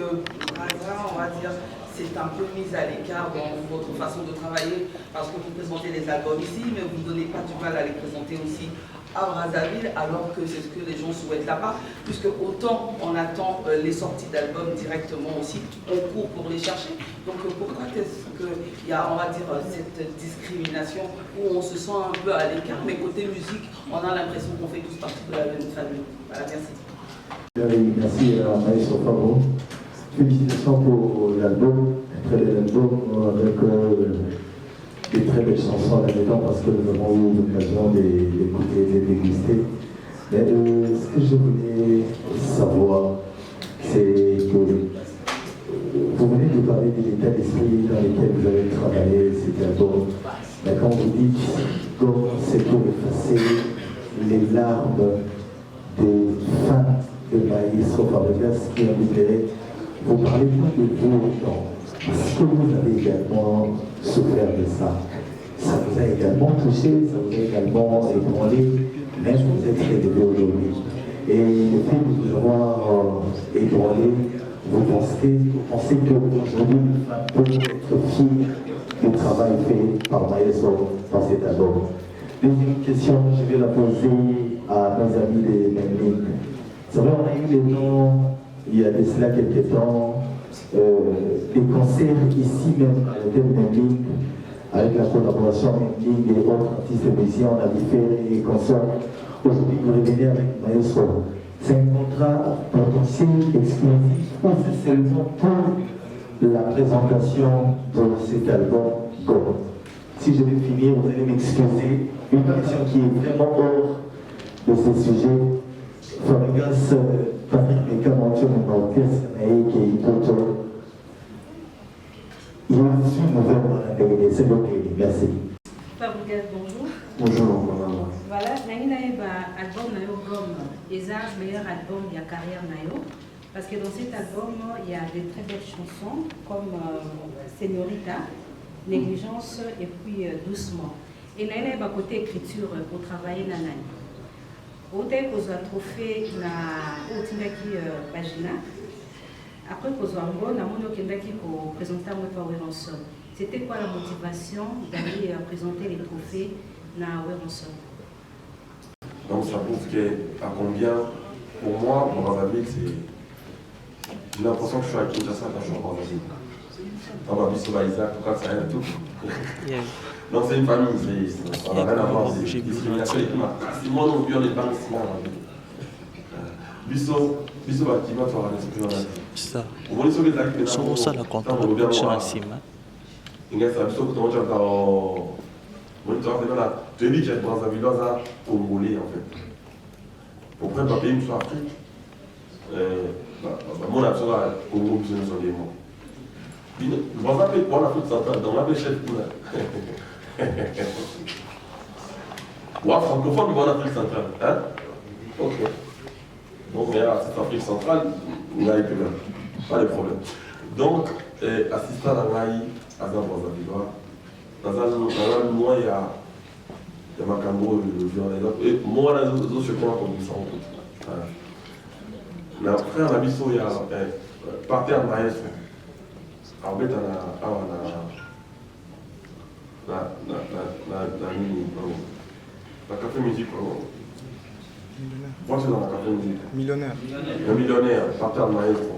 par exemple, on va dire, c'est un peu mis à l'écart dans votre façon de travailler parce que vous présentez les albums ici, mais vous ne donnez pas du mal à les présenter aussi à Brazzaville, alors que c'est ce que les gens souhaitent là-bas, puisque autant on attend les sorties d'albums directement aussi, on court pour les chercher. Donc pourquoi est-ce qu'il y a, on va dire, cette discrimination où on se sent un peu à l'écart, mais côté musique, on a l'impression qu'on fait tous partie de la même famille. Voilà, merci. Merci à Maïs Fabo. Félicitations pour l'album, un très bel album avec des très belles chansons là-dedans parce que nous avons eu l'occasion d'écouter, de déguster. Mais ce que je voulais savoir, c'est que vous venez de parler de l'état d'esprit dans lequel vous avez travaillé cet album. Mais quand vous dites que c'est pour effacer les larmes des fans de Maïs Fabregas qui ont libéré. Vous parlez pas de vous autant. Est-ce que vous avez également souffert de ça? Ça vous a également touché, ça vous a également ébranlé, même vous êtes élevé aujourd'hui. Et le fait de vous avoir ébranlé, vous pensez qu'aujourd'hui, peut être fier du travail fait par Maïs dans cet album. Deuxième question, je vais la poser à nos amis des Memling. C'est vrai, on a eu des temps, il y a de cela quelques temps, des concerts ici même à l'hôtel Memling, avec la collaboration Memling et autres artistes musiciens, on a fait des concerts. Aujourd'hui, vous revenez avec Maestro. C'est un contrat potentiel exclusif ou c'est seulement pour la présentation de cet album Go. Si je vais finir, vous allez m'excuser. une question qui est vraiment hors de ce sujet. Fabregas, Patrick Mekamancho, mon orchestre, et qui est Toto. Il y a aussi une nouvelle c'est donc merci. Fabregas, bonjour. Bonjour, madame. Voilà, l'album Nayo Gomme, le meilleur album de la carrière Nayo. Parce que dans cet album, il y a de très belles chansons comme Señorita, Négligence et puis Doucement. Et il y a un côté écriture pour travailler dans l'année. Au début, vous avez trophée na Otindaki Pagina. Après, vous avez présenté à Weranson. C'était quoi la motivation d'aller présenter les trophées na Weranson? Donc ça prouve qu'à combien, pour moi, pour Brazzaville, c'est. J'ai l'impression que je suis à Kinshasa quand je suis en Brazzaville. Dans ma vie sur Isaac, tout cas, ça aide tout. Non, c'est une famille, ça n'a rien à voir, c'est discrimination. Si moi non plus, on n'est pas ici là. Biso Bakima, tu auras l'esprit en la vie. C'est ça. Au moins, sur les actes, Sans ça, la contribution à Sima. Il y a ça, Biso, quand tu as dans. Tu dis qu'il y a des Brazzavillois congolais en fait. Pour prendre un pays, soit Afrique. Mon action là, Congo, je ne sais pas. Je pense que pour l'Afrique centrale, dans la chef pour là. Ouais, francophone, pour l'Afrique centrale. Hein? Ok. Donc, mais à cette Afrique centrale, il n'y a plus pas de problème. Donc, assistant à l'Aïe, à Brazzaville, dans un mois, il y a Macambo, le violon, et moi, les autres, je crois qu'on dit ça en tout. Mais après, on a vu il y a parti en maestro. Après, la café musique. Moi, c'est dans la café musique. Millionnaire. Le millionnaire, parti en maestro.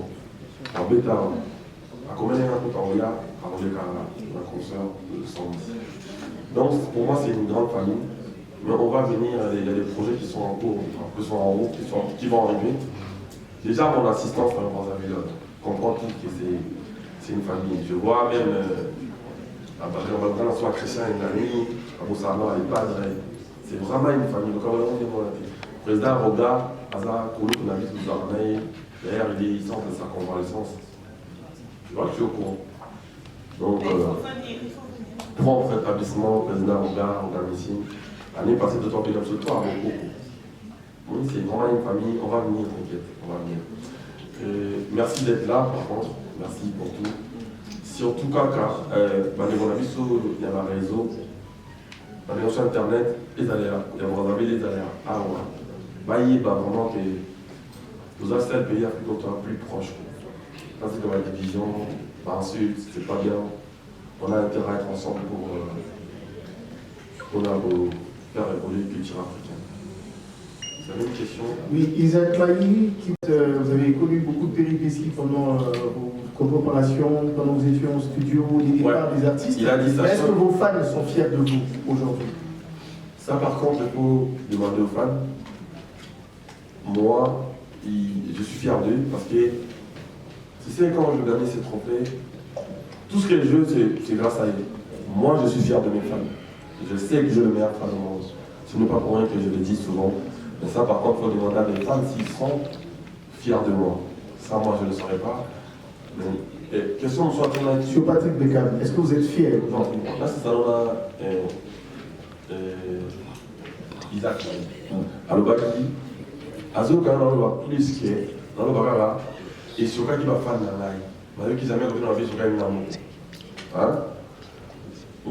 Après, à combien de temps on y a un concert de 110. Donc, pour moi, c'est une grande famille. Mais on va venir, il y a des projets qui sont en cours, qui sont en route, qui vont arriver. Déjà, mon assistance dans le Brazzaville comprend tout que c'est une famille. Je vois même à Barcelone, soit Christian et Nani, à Boussarno, les padres. C'est vraiment une famille. Donc, on va le président Roga, Aza, Koulou, qu'on a vu tout ça. D'ailleurs, il sort de sa convalescence. Je vois que je suis au courant. Donc, propre établissement, président Roga, Roga-Missine. L'année passée, 2-3 pays comme ce soir, avec beaucoup. Oui, c'est vraiment une famille, on va venir, t'inquiète, on va venir. Merci d'être là, par contre, merci pour tout. Surtout quand on a vu sur le réseau, sur Internet, les aléas, il y a Brazzaville, les aléas. Ah ouais. Bah, il y a vraiment que nous avons le pays africain plus proche. Ça, c'est comme la division, ensuite, c'est pas bien. On a intérêt à être ensemble pour faire évoluer la culture africaine. Vous avez une question? Oui, Isaac Maï, vous avez connu beaucoup de péripéties pendant vos préparations, pendant que vous étiez en studio, les départs des artistes. Il a dit ça. Est-ce que vos fans sont fiers de vous aujourd'hui? Ça, par contre, il faut demander aux fans. Moi, je suis fier d'eux parce que, tu sais, quand je gagnais ces trophées, tout ce que je veux, c'est grâce à eux. Moi, je suis fier de mes fans. Je sais que j'ai le meilleur fan au monde. Ce n'est pas pour rien que je le dis souvent. Mais ça, par contre, il faut demander à mes fans s'ils sont fiers de moi. Ça, moi, je ne le saurais pas. Mais, question soit sur Patrick Beckham, est-ce que vous êtes fier aujourd'hui? Là, c'est ça, on a Isaac. Alors, Bakaki, Azo, quand on va plus que dans le Bagara, et sur quoi qui va faire dans l'ail. Mais qui jamais dans la vie sur quoi il va monter. Hein?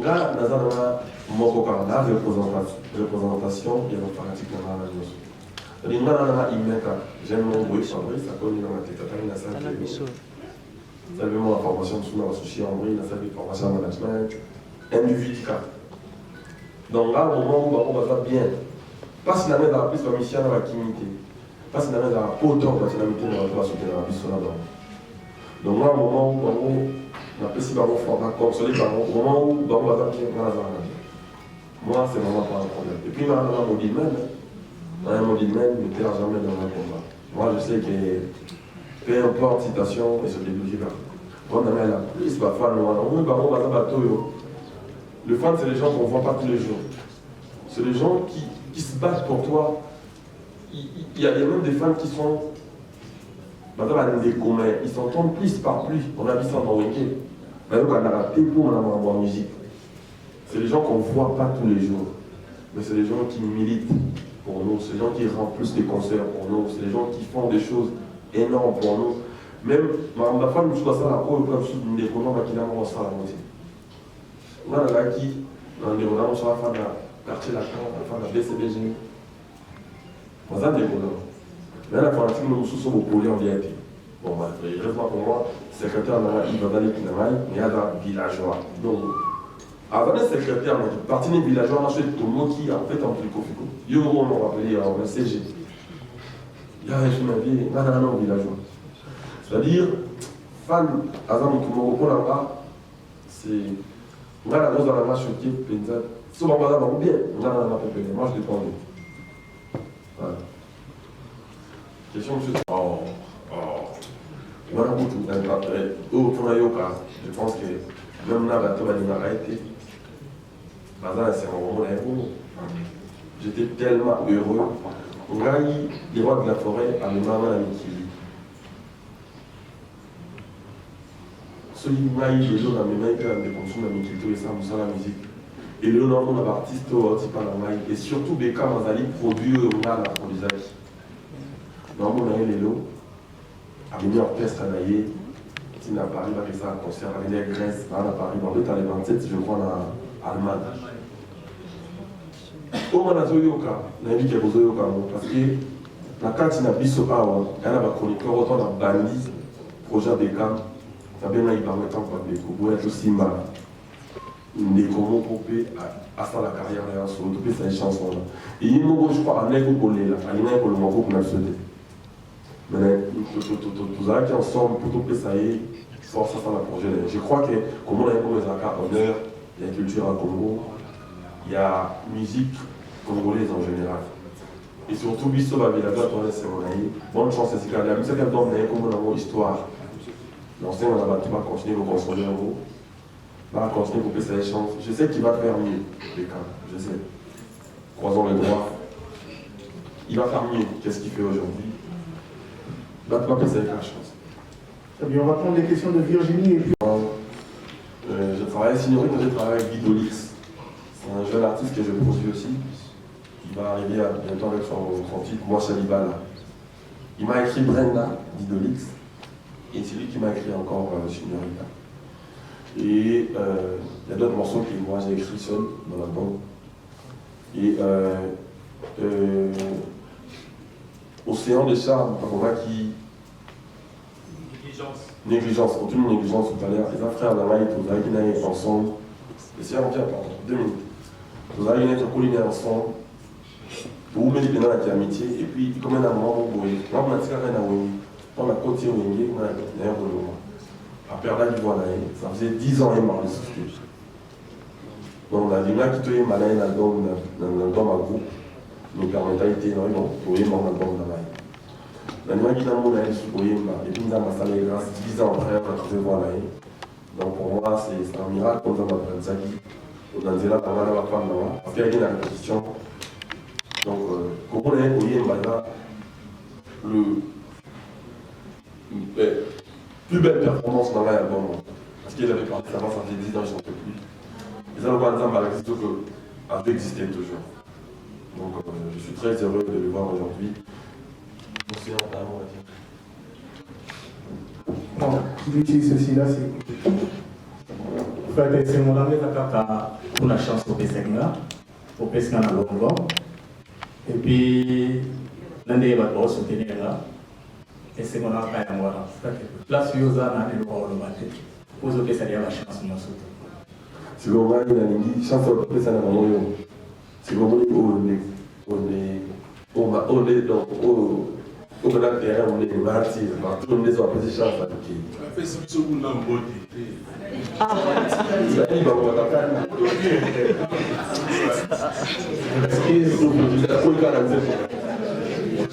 Là, dans la représentation, il y a un fanatique dans la notion. Les gens qui mettent, j'aime mon bruit, Fabrice, ça connaît dans la tête, ça veut mon formation sur la sushi en bruit, ça veut formation en management, individuel. Donc là, au moment où on va bien, pas si la main dans la piste, la mission dans la kimité, pas si la main dans la poteur, la dynamité dans la piste, la piste là-bas. Donc là, au moment où on a pu si baron fort, consoler baron, au moment où baron va bien dans la zone. Moi, c'est vraiment pas un problème. Et puis, dans un mobile même, ne perd jamais dans un combat. Moi, je sais que peu importe citation, et se débloquer là. On a la plus, le fan, c'est les gens qu'on ne voit pas tous les jours. C'est des gens qui se battent pour toi. Il y a même des femmes qui sont... Madame, ils s'entendent plus par plus. On a vu ça dans Wiki. D'ailleurs, on a raté pour la musique. C'est des gens qu'on ne voit pas tous les jours. Mais c'est des gens qui militent pour nous. C'est des gens qui rendent plus des concerts pour nous. C'est des gens qui font des choses énormes pour nous. Même, ma femme, je trouve ça là, pour le sous des colons qui n'ont pas ça la moitié. On a là qui, dans les colons, sur la fin de la quartier Lacan, la fin de la BCBG. On a des colons. Mais la fanatique, nous sommes au pôle en vérité. Bon, bah, il reste pas pour moi, secrétaire, il va dans les Kinamaï, mais il y a des villageois. Donc, avant le secrétaire, parti des villageois, on a fait tout le monde qui, en fait, en plus, il y a un moment, on va appeler en CG. Il y a un vie, on a un villageois. C'est-à-dire, fan, Azam, qui me reprend là-bas, c'est. On a la rose dans la marche qui est pénale. Si on va voir bien, on a la marche pénale. Moi, je dépends. Voilà. Question, monsieur. Voilà, je pense que même là, bateau va arrêter. C'est un moment héros. J'étais tellement heureux. On a eu les rois de la forêt à maman Amikili. Celui qui a eu les gens dans mes mains qui ont des consommateurs Amikili, et ça, nous la musique. Et le nom de l'artiste, et surtout des cas, on a produit la produisaki. Normalement, on a eu les lots. Avec l'orchestre à Naïe, qui n'a pas arrivé avec ça, un concert avec les Grèce, à Paris, dans le temps les 27, je crois, en Allemagne. Au Manazoyoka, on a dit qu'il y a Zoyoka, parce que la carte n'a pas de power, elle a un chroniqueur, autant dans Bandi, projet des camps, ça vient là, il va mettre en place des coups, être aussi mal. Des comment couper à ça la carrière, et à se retrouver cette chanson-là. Et il y a je crois, à Nego Bolé, là, à Nego Bolé, qu'on a fait. Mais tous qui ensemble pour tout ça y force ça la projet. Je crois que comme on a comme les accords honneur, il y a culture en Congo, il y a musique congolaise en général. Et surtout Bisso va vivre là-bas, c'est mon ami. Bonne chance c'est qu'il y a la musique qui donne comme on a une histoire. L'ancien on va continuer à construire en gros. Va continuer pour que ça ait chance. Je sais qu'il va faire mieux, les cas, je sais. Croisons les droits. Il va faire mieux qu'est-ce qu'il fait aujourd'hui. Très bien, on va prendre les questions de Virginie et puis. Je travaille avec Guidolix. C'est un jeune artiste que je produis aussi. Il va arriver bientôt avec son titre, Moi Salibala. Il m'a écrit Brenda, Guidolix. Et c'est lui qui m'a écrit encore Signorita. Et il y a d'autres morceaux que moi j'ai écrits seul dans la bande. Et Océan de charme, on a qui. Négligence, aucune négligence tout à l'heure. Les frères d'Amaï, vous avez qui ensemble. Et c'est un bien, pardon, 2 minutes. Vous avez une colliner ensemble. Pour vous mettre les gens qui amitié. Et puis, comme un amour, vous voyez. Moi, on a dit qu'il y a un amour. On a côté Wingé, on a un peu de moi. Après, là, il voit là, ça faisait 10 ans qu'il m'a ressuscité. Donc, on a dit, là, qui te malade dans ma groupe. Nous permettait d'être énormément pour y manger dans la maille. L'animal qui n'a pas de soupe, et puis nous avons installé grâce 10 ans après, on a trouvé voilà. Donc pour moi, c'est un miracle qu'on a appris ça qui. On a dit là, on va la femme là, parce qu'il y a une répétition. Donc, comment on est au Yémbala, le plus belle performance dans l'album. Parce qu'il avait parlé avant, ça fait 10 ans, je ne sais plus. Les albums d'Anzamba existent que a existé toujours. Donc je suis très heureux de le voir aujourd'hui. Bon, l'utilise ceci là, c'est. Frère, c'est mon ami pour la chance pour Pessigna, pour Pessigna dans le Congo. Et puis, l'année va pas soutenir là. Et c'est mon ami à moi. Là, sur Yosa, on a le rôle de battre. Pour que ça ait la chance de nous soutenir. C'est comme moi, il a dit, chance de Pessigna dans le Congo. C'est comme on est donc au terrain, on est des martyrs. Tout le monde est appelé chance à qui. Fait ce que vous n'avez pas dit.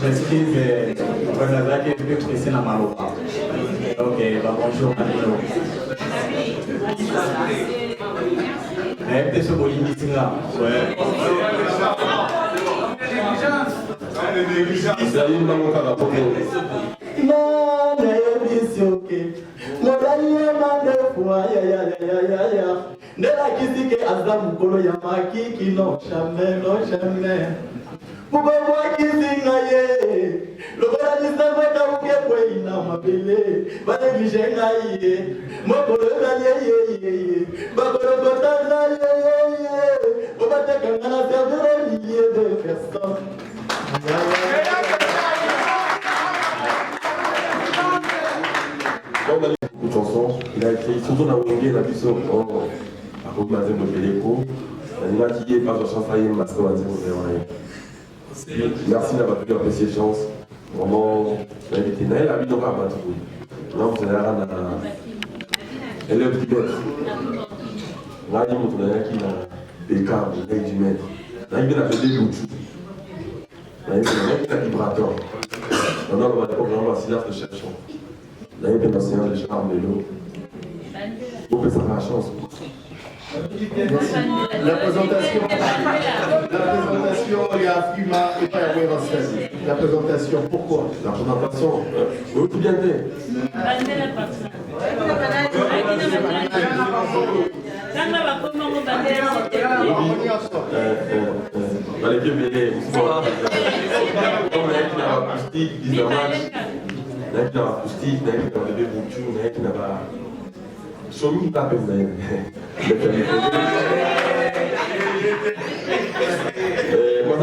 J'excuse, Bernard qui est plus pressé dans ma robe. Ok, bonjour. peut-être ce Bolini Singa. Une chanson, il a écrit surtout dans Wenge, la puissance à cause de la Zémo il a qui est pas de chance à y merci d'avoir pu apprécier la chance. Vraiment, l'invité Naël a mis dans la battre. Non, c'est la rana. Elle est au petit maître. Là, il y a un qui a des câbles, il y a du maître. Là, il vient d'appeler des boutous. Là, il y a un vibrateur. Maintenant, on va l'époque, on va s'y de cherchons. Là, il y a un enseignant de charme de l'eau. On peut savoir la chance. La présentation, il y a Frima et pas à la présentation, pourquoi? La présentation, oui, tout bien fait. Somi pas besoin. Moi,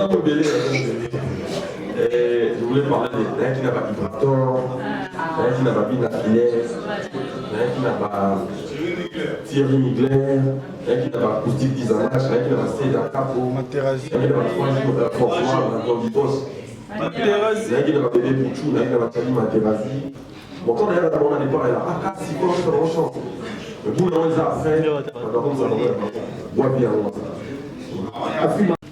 je voulais parler d'un qui n'a pas vibrateur, d'un qui n'a pas bien affiné, d'un qui n'a pas Thierry Migler, d'un qui n'a pas acoustique 10 ans, d'un qui n'a pas Cédar Capo, d'un qui n'a pas François, d'un qui n'a pas Bébé Bouchou, d'un qui n'a pas Thierry Materazzi. Bon, quand on est là, on a des parents là, ah, si, comment ça va en chance? Le bout, on les a après, on bien.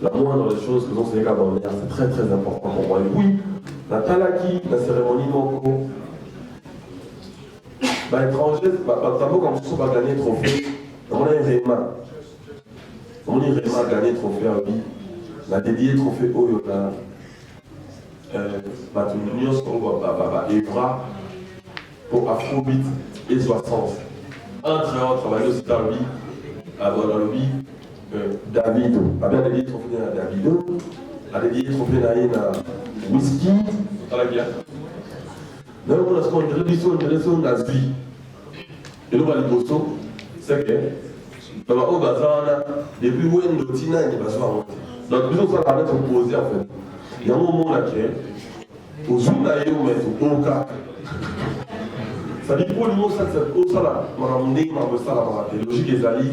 La moindre des choses que nous avons fait, c'est très très important pour moi. Et oui, la talaki, la cérémonie Moko, étranger, d'abord quand on va gagner trophée, on a un Réma. On a un Réma gagné trophée à vie, la dédié trophée au Yola, l'union Evra pour Afrobeat et 60. Un très haut travail aussi dans le vie. David, a bien dédié trophée à David, a dédié trophée à Whisky, à la bière. Nous avons une réduction de la vie. Et nous allons aller c'est que, dans le bazar, depuis où on est tina, il va se faire monter. Donc, nous allons la mettre opposée en fait. Il y a un moment là qui est, au zoom d'ailleurs, on met au cas. Ça dit pour le mot, ça c'est au salaire. On a dit, on a ça la logique des alliés.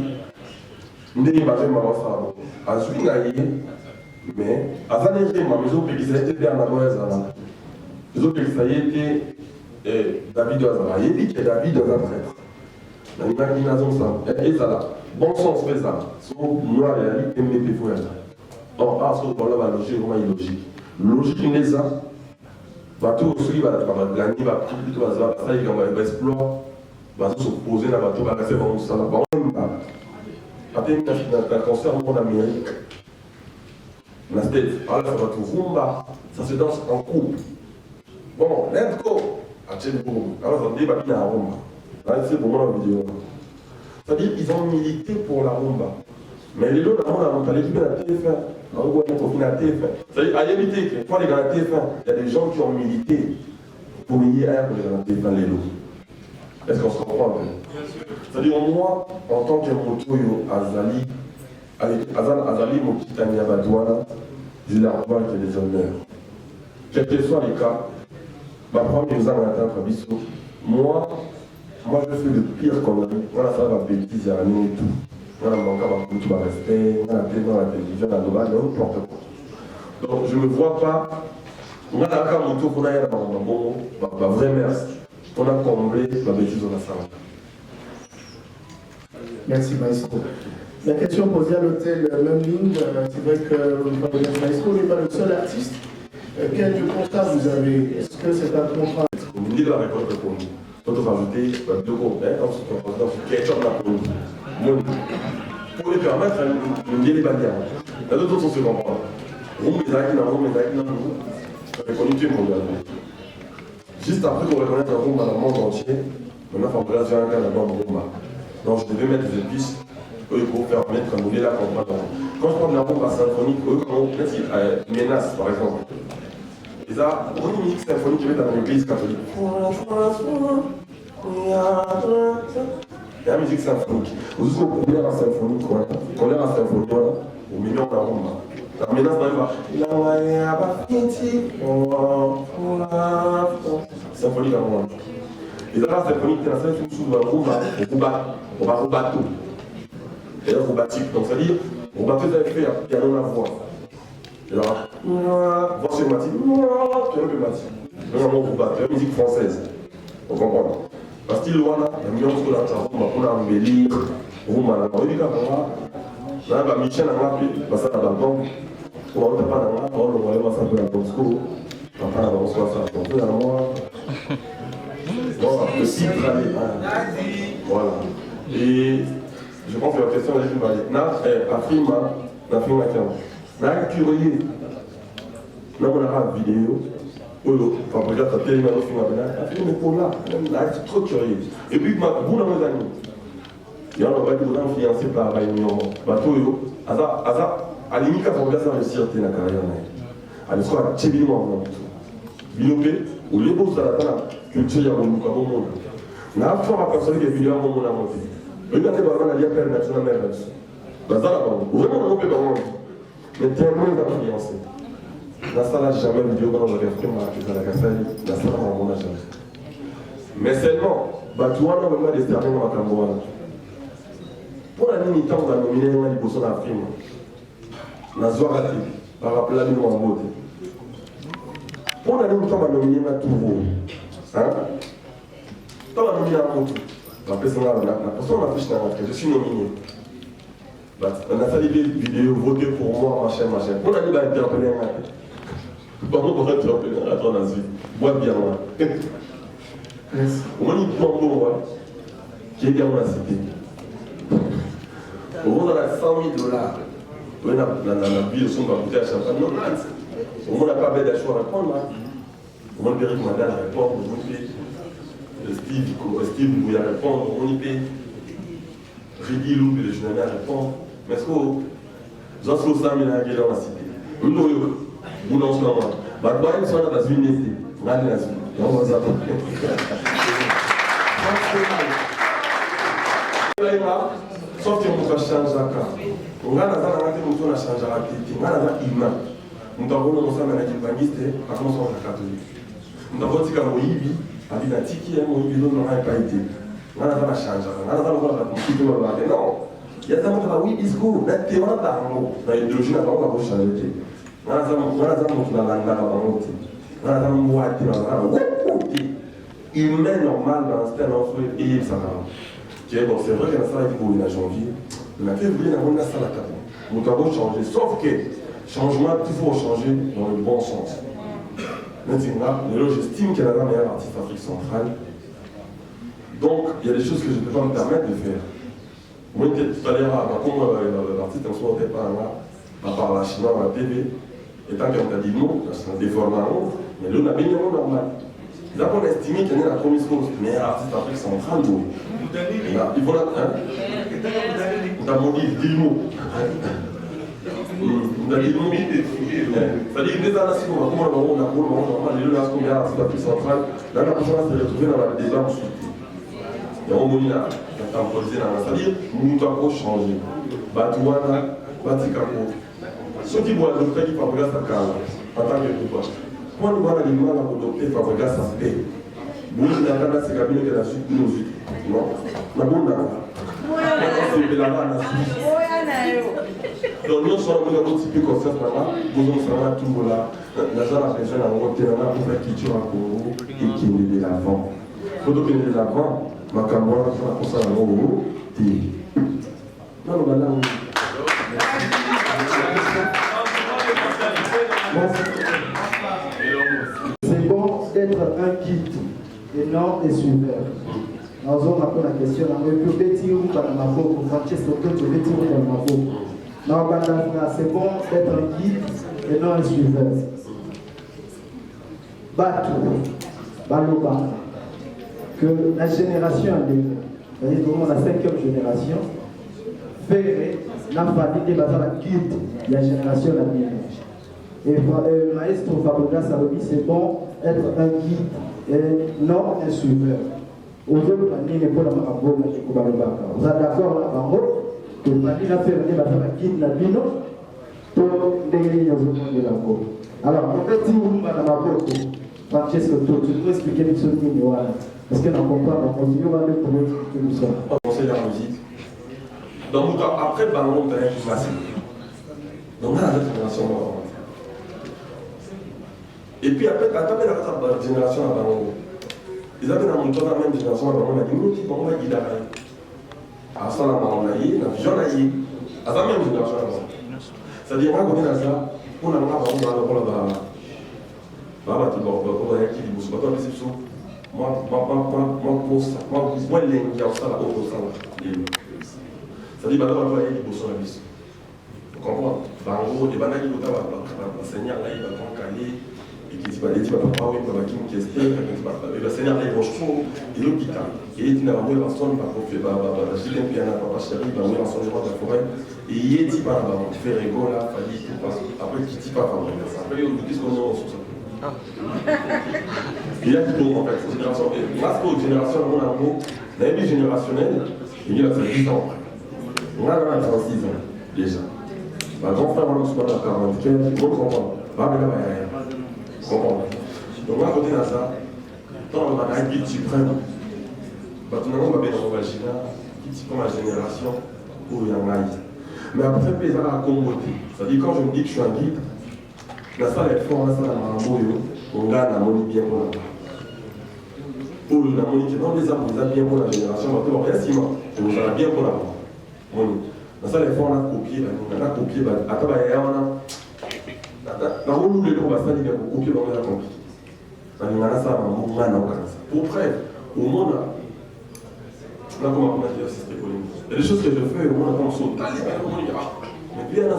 Ndenge bazo mama sala azwi na ye mais azana njema mezo pekisa ete bien na moya zala mezo pekisa ete David azala yebi que David aza prêtre na ngaki nazo sa ezala bon sens pesa so noir ya li pembe pe fo ya or aso pour la logique vraiment illogique neza bato soki ba gagner ba plutôt bazala ça il va explore bazo se poser na bato ba faire bon sala ba après un concert en Amérique, la tête, alors ça va tout rumba, ça se danse en couple. Bon, let's go! Alors ça dit, bah, il y a un rumba. Là, c'est pour moi la vidéo. C'est-à-dire qu'ils ont milité pour la rumba. Mais les autres, on a l'équipe de la TF1. On voit qu'on finit la TF1. C'est-à-dire, à éviter que, quand les gars de la TF1, il y a des gens qui ont milité pour militer pour les gars de la TF1, les lots. Est-ce qu'on se comprend un peu? C'est-à-dire, moi, en tant que Motoyo Azali, Azali Mokitani Abadouana, je leur vois que des honneurs. Quels que soient les cas, ma première nous a atteint Bissot. Moi, je fais le pire connerie. Moi, ça va bêtise, il y a rien et tout. Moi, je manque à tout respect, dans la télévision, dans la n'importe quoi. Donc, je ne me vois pas. Moi, dans le cas Moto, qu'on a un vrai merci. On a comblé la bêtise de la salle. Merci Maestro. La question posée à l'hôtel Memling, c'est vrai que Maestro n'est pas le seul artiste. Quel contrat vous avez? Est-ce que c'est un contrat? Vous dites la réponse pour nous. Quand on rajoute deux comptes, on se comprend dans ce ketchup là pour nous. pour les permettre de les balayer. La d'autres choses se comprennent. Roum les acquis dans Roum, les acquis dans Roum, ça fait connu tout le monde. Juste après qu'on reconnaisse un Roum dans le monde entier, maintenant il faut que j'ai un cas là-bas en Roum. Donc je devais mettre des épices pour permettre de nous la comprendre. Quand je parle de la rumba symphonique, on menace par exemple. Et ça, on a une musique symphonique qui est dans l'église catholique. Il y a la musique symphonique. Vous aussi, on l'air à symphonique, qu'on l'air à symphonie, au milieu de la rumba. La menace dans symphonique à moi. Et ça, la symphonique, c'est la seule chose où on va rebattre tout. Et là, robatique, donc c'est-à-dire, robateur, vous avez fait un piano la voix. Et là, voix schématique, piano pneumatique. Vraiment, robateur, musique française. Vous comprenez? Parce que le Wana, la musique de la chanson, on a embellir, on a embellir, on a Michel, on a appelé, parce que l'album, on a pas d'album, on a un peu d'album, on a un peu d'album, bon, le titre, voilà. Et je pense que la question est une Afrique, curieux. Là, on a une vidéo. Regarde ta télé, c'est trop curieux. Et puis, vous, dans mes amis, il y a un peu de influencé par Réunion. Bateau, à la limite, quand on regarde ça, réussir la carrière. À l'espoir, c'est bien, Bilopé, ou les beaux à la culture, il y a un monde. On a fort à personne qui est venu à mon monde à monter. Regardez, on a dit à Père National Merveille. Vraiment, on peut pas. Mais tellement influencé. La salle n'a jamais vidéo quand on regarde la cassette, la salle on n'a jamais. Mais seulement, Batouana va me désterner dans ma campagne. Pour la limite, on va nominer un liposon dans la prime. La Zoarati, par rapport à l'île en beauté. Pour la limite, on va nominer un Touveau. Hein? On va nominer un Moutou. La personne affiche dans la je suis nominé. On a fait des vidéos, votez pour moi, machin. On a dit d'interpeller un gars. Bon, on va interpeller un gars dans la vie. Bois bien, moi. On a dit Bambo, qui est dans la cité. On a 100 000 $. On a la vie, on va goûter à champagne. Non, on n'a pas bête d'achat à répondre. On a vérifié madame à répondre. Steve, vous y répondre. On y paye. J'ai dit loup, le journal à répondre. Mais est-ce que j'en suis au 100 000 $ dans la cité? Nous n'en sommes pas. Mais toi, ils sont dans la ville. On a la ville. On va ça. Sauf que nous changeons la carte. On a changé la activité. On a l'imam. Nous avons commencé à faire un baniste, à commencer à faire catholique. Nous avons dit qu'à Moïbi, à Binatiki, Moïbi, nous n'avons pas été. On a changé. On a changé. Non. Il y a des gens qui ont dit discours, mais tu es dans l'idéologie, on va changer. On a humain normal dans ce temps et ça va. Bon, c'est vrai que ça été pour le janvier. Mais février, on a ça la carte. Nous avons changé. Sauf que changement, il faut changer dans le bon sens. Maintenant, j'estime qu'elle est la meilleure artiste d'Afrique centrale. Donc, il y a des choses que je ne peux pas me permettre de faire. Moi, tout à l'heure, comme l'artiste en soi n'était pas là, à part la Chine, à la TV, et tant qu'on t'a dit non, c'est un déformant, mais là, on a bien normal. D'abord, on a estimé qu'il y a la première chose, mais l'artiste d'Afrique centrale, il faut la. On t'a dit, dis le mot. On a dit le mot. C'est-à-dire que les nations, comment on a normal, les nations, il y a l'artiste d'Afrique centrale, là, la personne s'est retrouvée dans le débat ensuite. Et on m'a dit, c'est-à-dire, nous devons changer. Batouana, Batikako. Ceux qui voient le docteur qui fabrique sa carte, en tant que pouvoir. Quand nous voyons l'animal à le docteur fabrique sa paix, nous n'avons pas de cabine qui est la suite de nos vies. Non. Nous avons donc nous sommes dans notre type de concept là, nous sommes tout là, la salle a besoin d'un côté là, pour faire culture à Congo et qui est de l'avant. Pour donc de l'avant, ma caméra va pour ça à Congo. Non, non, non. C'est bon d'être un guide et non des suiveurs. Nous avons la question, c'est bon d'être un guide et non un suiveur. Que la génération, c'est-à-dire la 5e génération, fait la famille des guide la génération la mienne. Et Maestro Fabregas Salobi, c'est bon être un guide et non un suiveur. Vous êtes d'accord là, que Mali a fait venir la guide la bino pour dégager les autres de la côte. Alors, en fait, si vous m'avez la côte, Francesco, tu peux expliquer les choses parce que nous comprenons, on continue à aller pour expliquer tout ça. Conseil de la musique. Donc, après, on a un massif. Donc, on a la génération. Et puis, après, la génération à Bango. Ils avaient dans mon temps la même génération à Bango, on a dit, nous, qui on va dire, à ça, on a dit, la vision, on a dit, à la même génération à Bango. C'est-à-dire, moi, on est là, on a un peu de c'est-à-dire, on va aller au service. Vous comprenez? Bango, les bananes, ils vont Seigneur là, il va caler, et qui va dire, papa, oui, papa, qui me questionne, le Seigneur là, il va chaud, et l'autre qui calme. Et il n'a pas de personne, par contre, Gilles Piana, papa chéri, il va mourir en son de la forêt, et il dit, par exemple, tu fais rigolo là, fallait tout passer. Après, qui dit pas, après, il dit, qu'est-ce qu'on a en sous ça? Il y a qui tourne en fait, génération. Moi, c'est une génération, on a un mot, la vie générationnelle, il y a 10 ans. On a 36 ans, déjà. Ma grand frère, on a 45, on comprend. Pas bien là, on comprend. Donc, on a côté dans ça, quand on a un guide suprême, maintenant, on va bien dans la génération où il y a un guide. Mais après, les gens à comboter. C'est-à-dire, quand je me dis que je suis un guide, la salle est forte, la salle est on gagne la monnaie bien pour la pour la monnaie qui non les arbres, vous avez bien pour la génération, on va rien si moi, je vous ai bien pour la monnaie. La salle est forte, on a copié, à Tabaïa, on a. La roue, nous, les gens, on va faire des copier, on a compliqué. Ça nous a ça, on a pour près, au monde, là, comment on a dit, c'est très connu. Il y a des choses que je fais, au monde, on saute. Mais puis, il y a un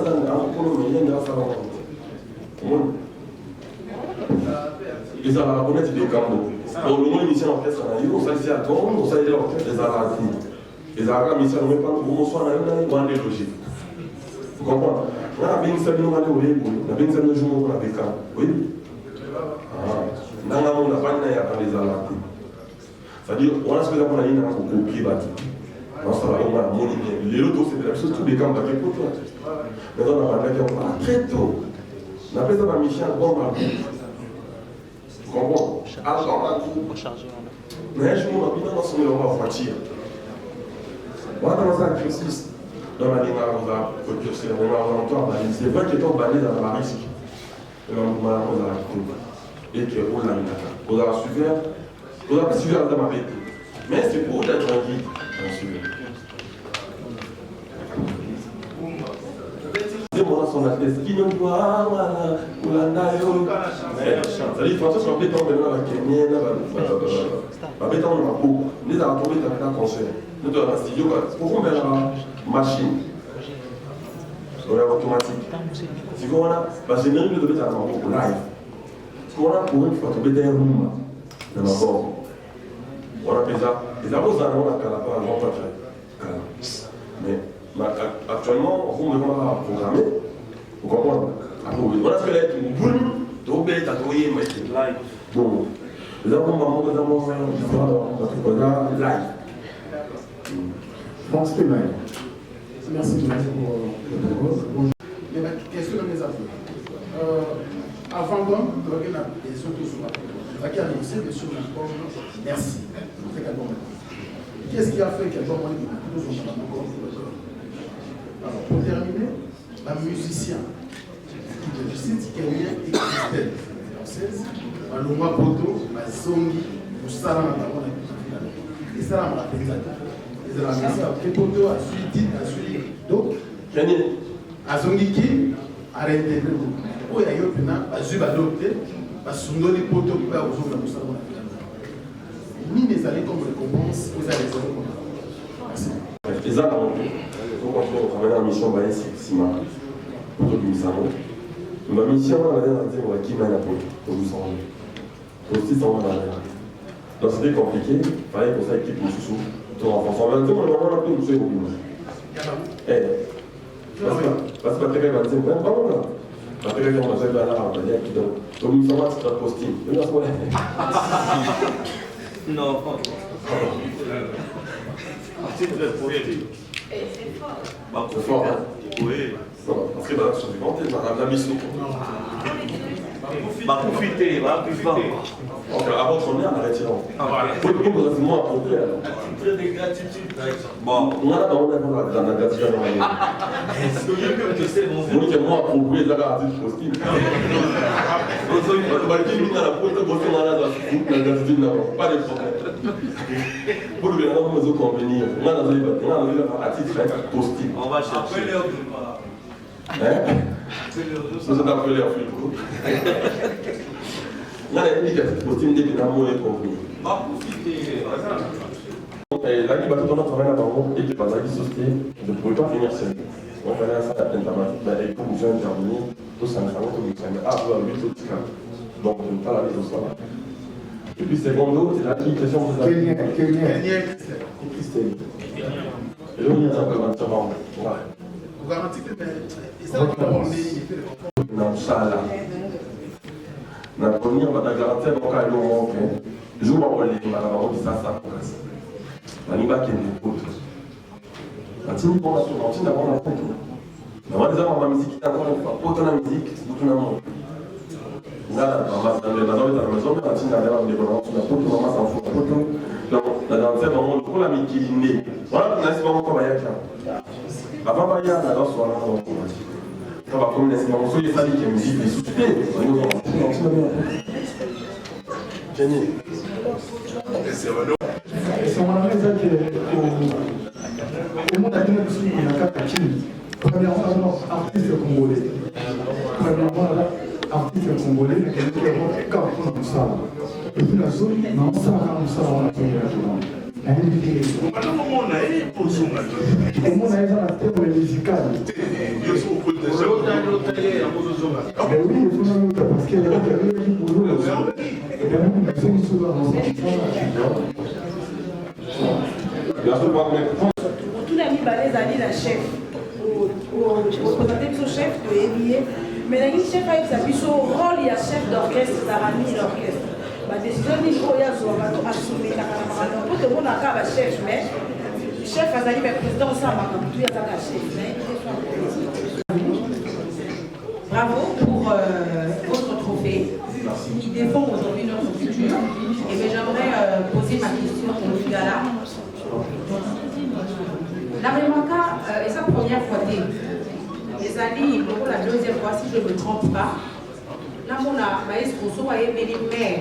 les Arabes des Gambo. Au moment initial orchestre, on s'est dit à Gombe, on s'est dit à l'orchestre des Arabes. Les Arabes initial, on ne met pas de soin, on a des logiques. Vous comprenez? On a bien salué, on a bien salué le jour où on a vécu. Oui? Dans le monde, on n'a pas de les Arabes. C'est-à-dire, on a ce que l'on a dit, on a copié, non, ça va, on a monnaie. Les autres, c'est la même chose, tous les camps, on a fait pour toi. Mais on a parlé très tôt. On appelle ça la mission bon à vous. Vous comprenez? Alors, on a mais un jour, on a bien dans son voiture. On a commencé à exercice. Dans la ligne, on va curser, on va encore balayer. C'est vrai qu'il est en balayé dans la risque. Et on a et que on l'a mis là. On a suivi, on a suivi dans ma vie. Mais c'est pour être un guide, bien sûr. Son adresse qui ne voit ou la naïo. C'est-à-dire, François, je m'appelle tant maintenant la Kenya, la béton de ma peau. Nous avons trouvé un concert. Nous avons un studio. Pourquoi on met la machine? On est automatique. Si on a, parce que nous devons être en live. Si on a pour une fois, on peut être un room. On a fait ça. Les avons un nom à Calapa, un grand pâté. Mais actuellement, on va programmer. Vous comprenez? On a fait une boule, donc il y a live. Bon, nous avons live. Merci pour le propos. Mais la question de mes affaires. Avant donc, vous avez la question de ce matin. Vous avez annoncé que sur l'album, merci. Qu'est-ce qui a fait qu'elle va prendre des coups? Alors, pour terminer, un musicien qui cite Kenya et Christelle française, Maloma Poto, Mazongi, Moussala Natamona, et ça, on l'a pensé. Et ça, Poto a suivi, donc, Azongi qui a arrêté le groupe. Oh, il y a eu un peu, Azu va adopter, Basundoli Poto qui va aux autres, Moussala Natamona. ni les années comme récompense, vous allez les années. Merci. Les ans, on continue à travailler en mission Baïs, Sima, pour tout le Misano. Ma mission, on va dire, on va qui m'a appris, pour nous s'en aussi, ça va aller. Donc c'était compliqué, il fallait qu'on s'équipe pour sous tout renforcer. On va dire, on va tout nous faire. Eh, parce que tu vas dire, même pas là. Parce que tu vas dire, là, on va dire, donc nous sommes en train de poster. Non. C'est très positif. C'est fort, hein? Oui. Parce que là, je suis content, la mission. Va profiter, va profiter. Avant qu'on ait, on arrête là. Pour vous moi approprié. Très de gratitude, par exemple. Bon, on a la gratitude. Vous dites que moi approprié, ça va être possible. Pas de problème. Pour le bien, on va convenir. On a à titre possible. On va chercher. Vous êtes appelé à faire. On a l'indicatif possible de bien mon convenu. La qui va tout en travailler là-bas et qui va la société ne pouvait pas finir seul. On fait ça à l'intermatique, mais il faut que vous intervenir, tout ça, tout ça, mais à vous, à tout ça. Donc, je ne pas la mise au sol. Et puis, secondo, c'est la question de la Quel lien Christelle. Et là, il y a un peu de Vous garantissez que ça va pas on non, ça là. Na venir, on va garantir mon cas, il manque. Je vais vous dire, ça pour ça. On y va qu'il y ait des autres. Quand on a tout, on a tout. On a des gens, ma musique, encore une fois, autant la musique, tout le monde. Là, on va dans la maison, mais on a des gens, on a tout, on a s'en fout. Donc, dans ce moment, pour la musique qui est née, voilà, on a ce moment qu'on va y aller. Avant, on va y aller, alors, soit là, on va comme les moments, soit les salles qui aiment musique, les sous-titrés, on va Jenny. Someone else that au monde a donné aussi il y a quatre films. Premièrement, artiste congolais. Premièrement, artiste congolais, et puis quand on a ça. Et puis la zone, non, ça va comme ça, on a fait la au monde a eu un thème musical. Mais oui, il faut même parce qu'il y a eu pour nous. Tout l'ami balèze ali la chef représenter son chef de NBA mais la chef avec sa biso rôle il y a chef d'orchestre d'arami l'orchestre ma décision ni ko ya zo ba to assumer la kana pour tout le monde a ka chef mais chef azali mais président ça ma tout ya ka chef mais bravo pour votre trophée qui défend aujourd'hui notre futur et bien j'aimerais poser ma question au Lingala. La Remaka est sa première fois. Les alliés, pour la deuxième fois, si je ne me trompe pas, là, on a maestro Soaye Mélimère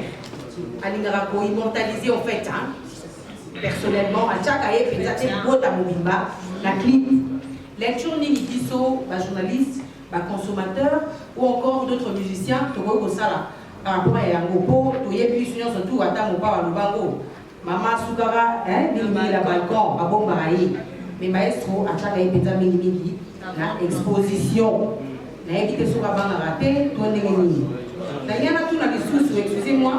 à l'Ingarako, immortalisé en fait, hein, personnellement, à chaque année, peut-être Bota Mobimba, la clip, lecture Nini Kiso, journaliste, consommateur, ou encore d'autres musiciens, Togo Sala, par rapport à Yangopo, Toye Puis, surtout à Tamopa, Lubango. Maman Soukara, la balcon, à Bombaraï. Mais maestro, à chaque épisode, la exposition. La évité sur la bande ratée, ton ennemi. D'ailleurs, tout la discussion, excusez-moi,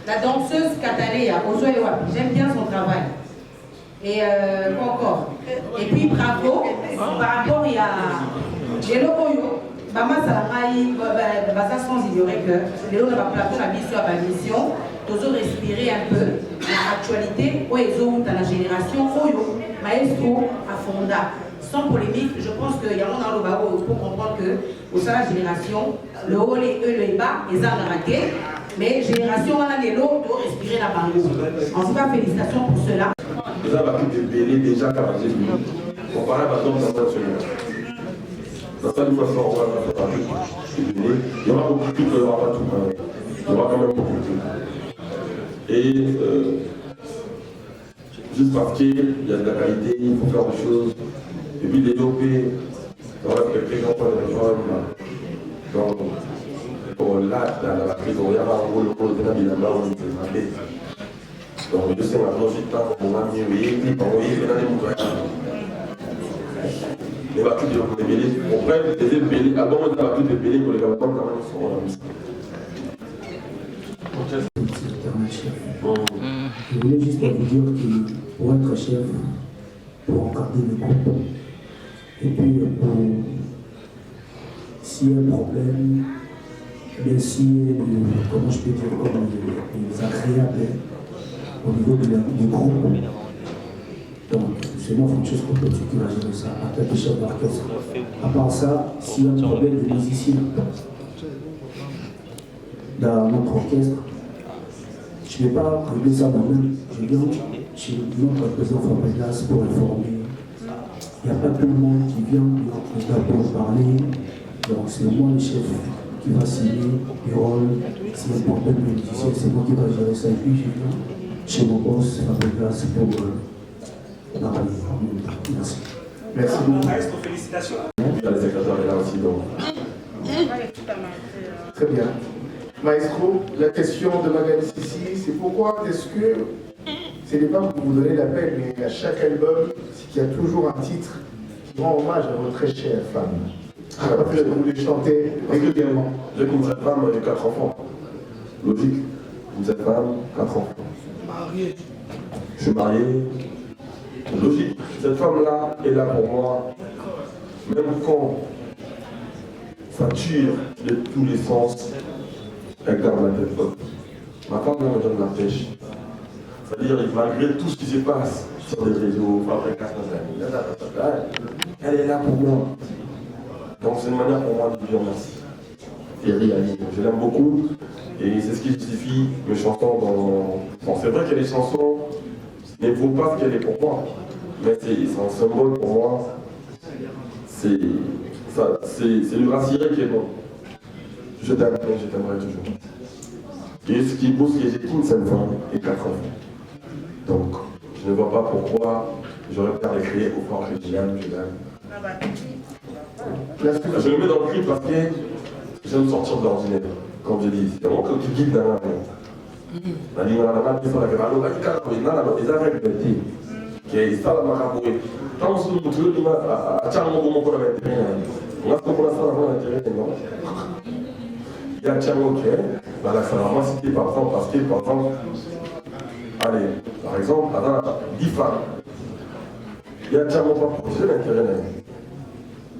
la danseuse Kataléa, j'aime bien son travail. Et quoi encore? Et puis bravo, par rapport à les locaux. Maman Salamaï, sans ignorer que les locaux de plateau, la mission à la mission. Toujours respirer un peu l'actualité, où ils ont dans la génération, maestro à Fonda. Sans polémique, je pense qu'il y a un dans le bas pour comprendre que au sein de la génération, le haut, le bas, les arts ratés, mais génération, on a les lots, doit respirer la bango. En tout cas, félicitations pour cela. Nous avons tout débélé déjà 46 minutes. On parlait maintenant de la nationale. Dans cette façon, on va faire il y aura beaucoup de trucs, il n'y aura pas tout. Il y aura quand même beaucoup de trucs. Et juste parce qu'il y a de la qualité, il faut faire des choses. Et puis développer, dans la présentation de réforme, donc là, dans la prison, il y a un rôle de la on s'est demandé. Donc, je sais maintenant, je suis pas pour mon ami, oui, il peut envoyer dans les moutons. Les battus de Bélé, on prend des Bélé, avant on a battu des Bélé pour les gars, quand même, ils sont là. Je voulais juste vous dire que pour être chef, pour encadrer le groupe, et puis pour s'il y a un problème, bien s'il y a, comment je peux dire, comme les agréables au niveau du groupe. Donc, c'est moi, Francis Coupetti, qui va gérer ça, en tant que chef d'orchestre. À part ça, s'il y a un problème de musicien dans notre orchestre, je ne vais pas régler ça moi-même. Je viens chez notre président Fabregas pour informer. Il n'y a pas tout le monde qui vient pour parler. Donc c'est moi le chef qui va signer les rôles. S'il y a un problème de musicien, c'est moi qui va gérer ça. Et puis je viens chez mon boss Fabregas pour parler. Merci. Merci beaucoup. Maestro, félicitations. Le secrétaire est là aussi, donc. Très bien. Maestro, la question de Magali ici, c'est pourquoi est-ce que, ce n'est pas pour vous donner la peine, mais à chaque album, c'est qu'il y a toujours un titre qui rend hommage à votre très chère femme. Alors que vous les chantez régulièrement. J'ai comme cette femme et 4 enfants. Logique. Comme cette femme, 4 enfants. Marié. Je suis marié. Logique. Cette femme-là est là pour moi. Même quand ça tire de tous les sens, elle garde la tête haute. Ma femme me donne la pêche. C'est-à-dire, malgré tout ce qui se passe sur les réseaux, elle est là pour moi. Donc c'est une manière pour moi de dire merci. Et réaliser. Je l'aime beaucoup et c'est ce qui justifie mes chansons dans... Bon, c'est vrai que les chansons ne vaut pas ce qu'elle est pour moi, mais c'est un symbole pour moi. C'est le rassurer qui est bon. Je t'aimerai toujours. Et ce qui est beau, c'est que j'ai une seule femme et 4 enfants. Donc, je ne vois pas pourquoi j'aurais peur de crier au fort que je l'aime. Je le mets dans le clip parce que j'aime sortir de l'ordinaire. Comme je dis, c'est vraiment que tu guides dans la main. La ligne à la main, il faut la faire. Alors, il y a des arrêts de métier. Qui est ça, la marabouée. Quand on se trouve, il y a un charme au moment pour la mettre. On a ce qu'on a ça avant l'intérêt, non? Il y a un charme au quai. Là, ça va moi citer par exemple, parce que, par exemple, allez, par exemple, dans 10 femmes, il y a un charme pour protéger l'intérêt.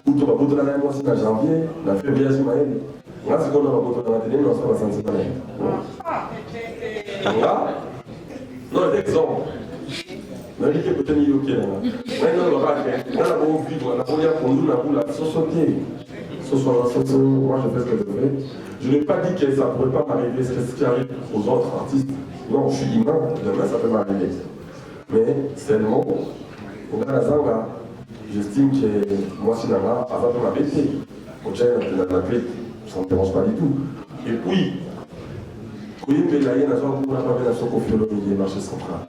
Ou tu vas voter dans mois en janvier, la février, c'est maïs. Là, c'est qu'on va voter dans la télé, mais on va s'en séparer. Là, non, l'exemple. Mais il y a peut-être un yoke là. Maintenant, on va faire. Là, la bonne vie, la première pour nous, la boule, la société. Moi, je fais ce que je fais. Je n'ai pas dit que ça ne pourrait pas m'arriver, ce qui arrive aux autres artistes. Non, je suis humain, demain ça peut m'arriver. Mais seulement, on a la zanga. J'estime que moi, si Nana, avant de m'arrêter, on tient la clé, ça ne me dérange pas du tout. Et puis, quand il y a une zone où on a pas bien confié le milieu marché central.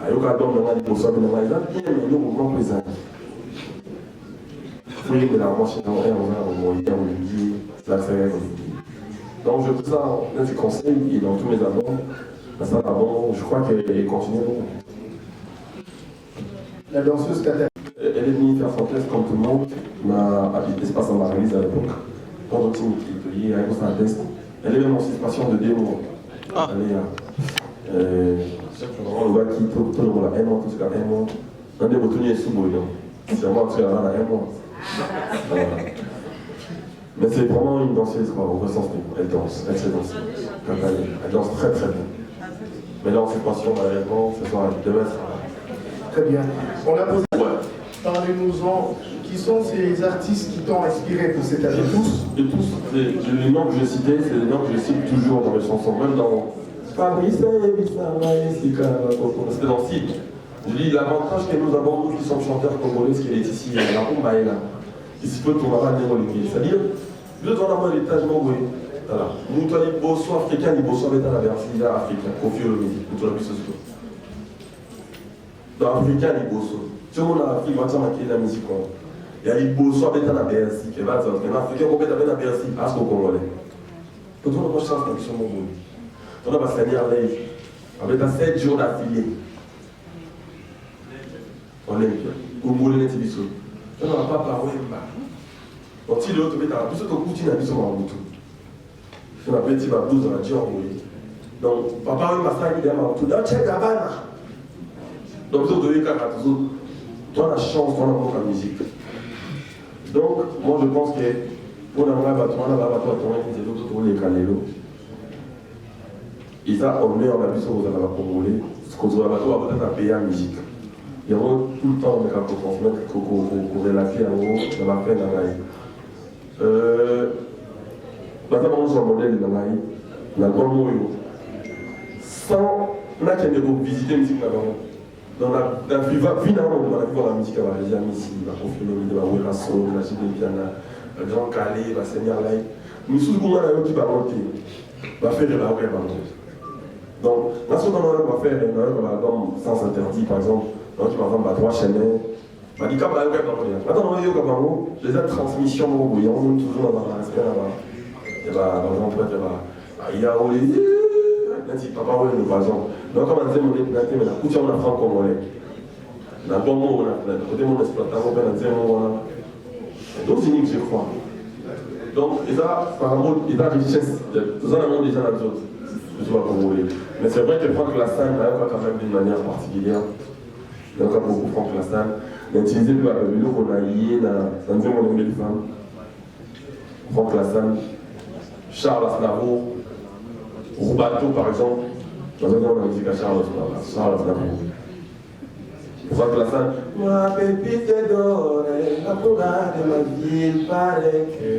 Ayoka donc maintenant il pose ça dans la maison, bien mais nous mouvement présent. Oui, mais la marche dans rien, on a il y a Olivier, ça fait. Donc je fais ça dans ses conseils et dans tous mes albums. Ça avant, je crois qu'elle continue. La danseuse Tata. Elle est venue faire son test comme tout le monde, m'a habité espace à Marie-Lise à l'époque. Quand on tient il y a un test. Elle est même en situation de démo. Elle est on voit qui tout le monde a un mois, tout ce qu'il y a un mois. On a des retournés sous bouillon. C'est moi qui suis là, un mois. Mais c'est vraiment une danseuse, quoi, au sens elle danse, elle sait danser. Elle danse très très bien. Mais là, en situation, malheureusement, ce soir, elle devait être. Très bien. On a posé. Parlez-nous-en. Qui sont ces artistes qui t'ont inspiré pour cette année? De tous. Les noms que j'ai cités, c'est les noms que je cite toujours dans mes chansons, même dans. C'était dans le site. Je dis l'avantage que nous avons, nous qui sommes chanteurs congolais, ce qui est ici, la rumba est là. Ici, peut on va aller Olivier. C'est-à-dire, nous avons un héritage mongolais. Voilà. Nous, les bossos africains, les bossos avec la version africaine, Kofi Olomide, nous avons vu ce soir. Dans l'africain, les bossos. Tout le monde en Afrique va dire la musique. Il y a les bossos avec la Bercy, qui va dire, mais l'Africain, on peut avec la Bercy, parce qu'au Congolais. Tout le monde va chercher la question mongolais. On a Bassani Arley, avec 7 jours d'affilée. On aime bien. Congolais n'est-ce pas? On n'a pas parlé. On tire l'autre, mais dans tout ce qu'on continue à dire sur mon bouton. On a petit babou dans la dior. Donc, papa, il m'a fait un idée à tout. Donc, check la banane. Donc, vous avez qu'à tout. Toi, la chance, toi, la musique. Donc, moi, je pense que pour la les calélos. Et ça, on met en abus sur vos congolais. Ce qu'on doit avoir un pays en musique. Il y a tout le temps, on est capable de transmettre, qu'on relater en haut, dans la peine dans la maintenant, on a un modèle dans l'album sans n'a qu'à visiter la musique dans la vie, finalement, dans la vie, la musique va réaliser ici, va confirmer, va ouvrir la son, la suite de piano, le grand calé, va seigneur là. Mais sous le coup, on a un qui va monter, va faire de la vraie monter. Donc, là, ce qu'on va faire, un album Sans Interdit, par exemple, donc, tu m'as 3 chaînes. Je dis, quand même, maintenant, on les transmissions, on est toujours dans la respect là-bas. Et bah, par exemple, il y a papa, par exemple. Donc, comme on dit, on est planté, mais la couture, on a fait congolais. La bon mot, on a côté mon exploitant, on a dit, on a donc, unique, je crois. Donc, et ça, par rapport à la richesse, nous en avons déjà la chose, je suis pas congolais. Mais c'est vrai que Franck Lassane, quand même d'une manière particulière. Il y a encore beaucoup Franck Lassane. Mais utiliser le vélo qu'on a lié dans une monnaie de femmes. Franck Lassane, Charles Aznavour, Roubato par exemple. Dans un musique à Charles Aznavour. Franck Lassane, moi pépite d'or, la pourra de ma vie, il paraît que.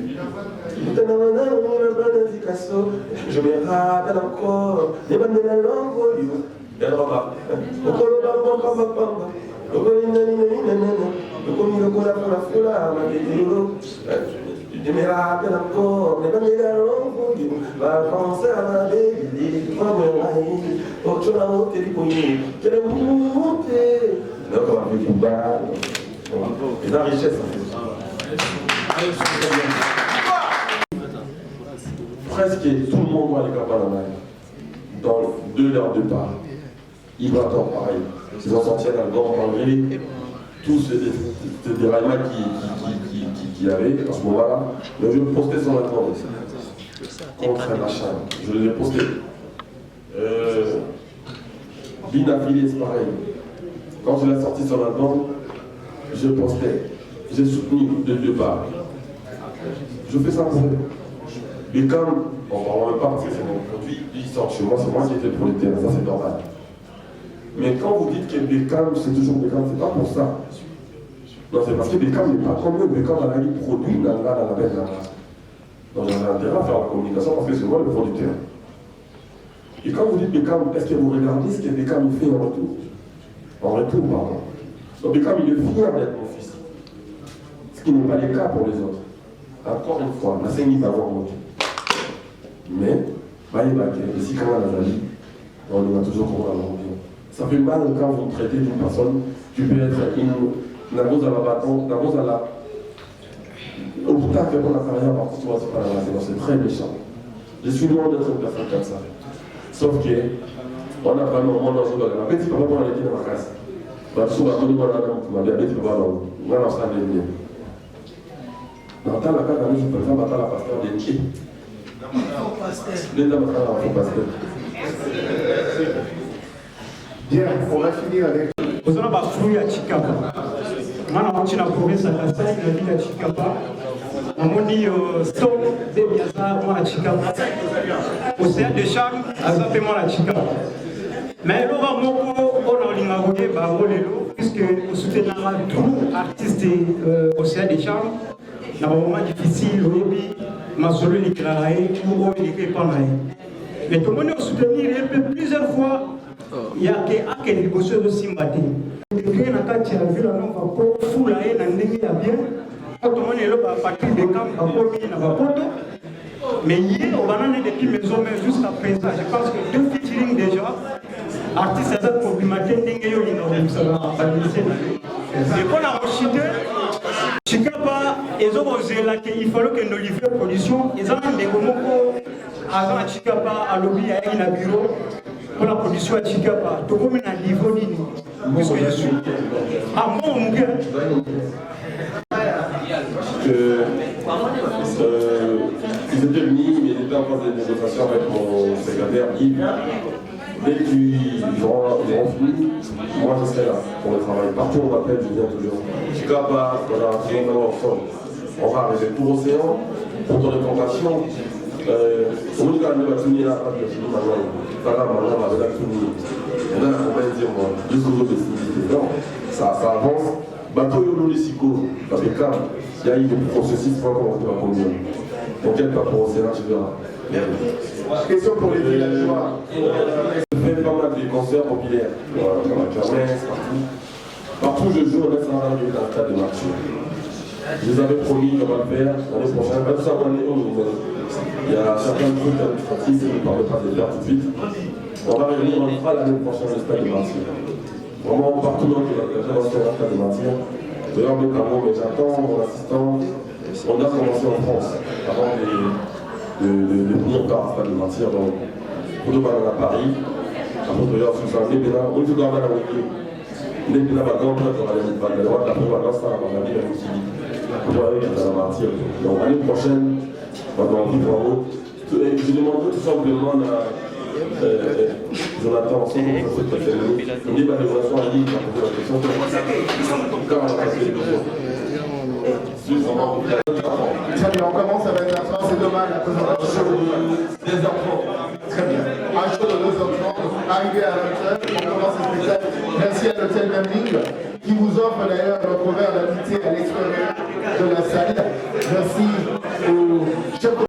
Je me rappelle encore, les bandes de la langue, je me rappelle encore, les bandes de la langue, la France à la bébé, tu l'as monté, tu l'as monté. Donc on va faire tout bas. C'est la richesse. Presque tout le monde voit les capanes dans 2 heures de part. Il va attendre pareil. Ils ont sorti un album malgré tout ce déraillement qui y avait à ce moment-là. Mais je vais poster son album contre un achat. Je l'ai posté. Bin affilié, c'est pareil. Quand il a sorti son album, je postais. J'ai soutenu de 2 parts. Je fais ça pour eux. Et comme, on ne parle même pas parce que c'est mon produit, il sort chez moi, c'est moi qui étais pour le terrain, ça c'est normal. Mais quand vous dites que Beckham, c'est toujours Beckham, c'est pas pour ça. Non, c'est parce que Beckham n'est pas comme eux, Beckham a eu produit dans la bête. Donc j'avais intérêt à faire la communication parce que c'est moi le producteur. Et quand vous dites Beckham, est-ce que vous regardez ce que Beckham fait en retour? En retour, pardon. Donc Beckham, il est fier d'être mon fils. Ce qui n'est pas le cas pour les autres. Encore une fois, la scène va avoir monté. Mais, ici, quand on a vie, on va toujours comment on bien. Ça fait mal quand vous traitez d'une personne qui peut être la rose à la bâton, la rose à la. Au bout d'un moment, la carrière, par contre, c'est pas la race, c'est très méchant. Je suis loin d'être une personne comme ça. Sauf que, on a vraiment un monde dans ce bagage. La petite papa, on a été dans ma casse. Bah, souvent, on a dit, petite papa, on a lancé un délire. Dans la carte, je peux faire la pasteur des pieds. Bien, on va finir avec. Vous avez un fruit à Chikapa. Moi, je suis dans la province de Kassai, la ville de Chikapa. On dit stop de Biazar, moi à Chikapa. Océan de Charme, à Zapément à Chikapa. Mais là, on a l'ingagoué, puisque on soutenira tout artiste Océan de Charme. Dans un moment difficile, ma solo est déclarée pour obliger par là. Mais tout le monde a soutenu plusieurs fois. Il y a des négociations aussi matin. Il y a des ville là, on va pas fou là, il y a bien. Quand on est là, à partir des camps, on va pas mais hier, on va aller depuis maison, mais jusqu'à présent, je pense que 2 featuring déjà. Artistes, ça problématique, il y a Chikapa, ils ont osé là qu'il fallait que nous livrions production. Ils ont des moments à Chikapa, à lobby, à un bureau. pour la production à Chikapa. Tout comme un niveau nini. Puisque je suis. Ah, moi, mon gars. Ils étaient venus, mais ils étaient en phase de négociation avec mon secrétaire Yves. Dès qu'ils auront fini, moi je serai là pour le travail. Partout on m'appelle, je viens toujours. Chikapa, voilà, toujours ensemble. On va arriver pour Océan, pour ton compassion. On me dit qu'on va finir là, parce que je dis maintenant, on va la finir. On a la compagnie, moi, jusqu'aux autres décisions. Non, ça avance. Bateau Yolo Lessico, avec Cam, il y a eu des processus pour qu'on va conduire. T'inquiète pas pour Océan, tu verras. Question pour les villageois. Je fais pas mal de concerts populaires, dans la kermesse, partout. Partout où je joue, on est dans le stade de marché. Je vous avais promis qu'on va le faire l'année prochaine. Même ça, il y a certains trucs administratifs, je ne parle pas de faire tout de suite. On va revenir, on le fera l'année prochaine au stade de marché. Vraiment, partout dans le stade de marché. D'ailleurs, mais j'attends mon assistant. On a commencé en France avant de venir par stade de marché. Donc, pour nous, on à Paris. Après, d'ailleurs, si vous savez, on est dans la wiki. On est dans la grande place, on va aller dans la droite, après, on va lancer la ville à Moussili. On va aller dans la martyre. Donc, l'année prochaine, on va en vivre en haut. Je demande tout simplement à Jonathan, ensemble, on dit que les relations en ligne, on va poser la question. Quand on va passer les questions. Très bien, on commence avec la France, c'est demain la présentation des 2h30. Très bien. Un show de 2h30, arrivé à 20h, on commence ce spectacle. Merci à l'hôtel Memling qui vous offre d'ailleurs notre verre d'amitié à l'extérieur de la salle. Merci au chef de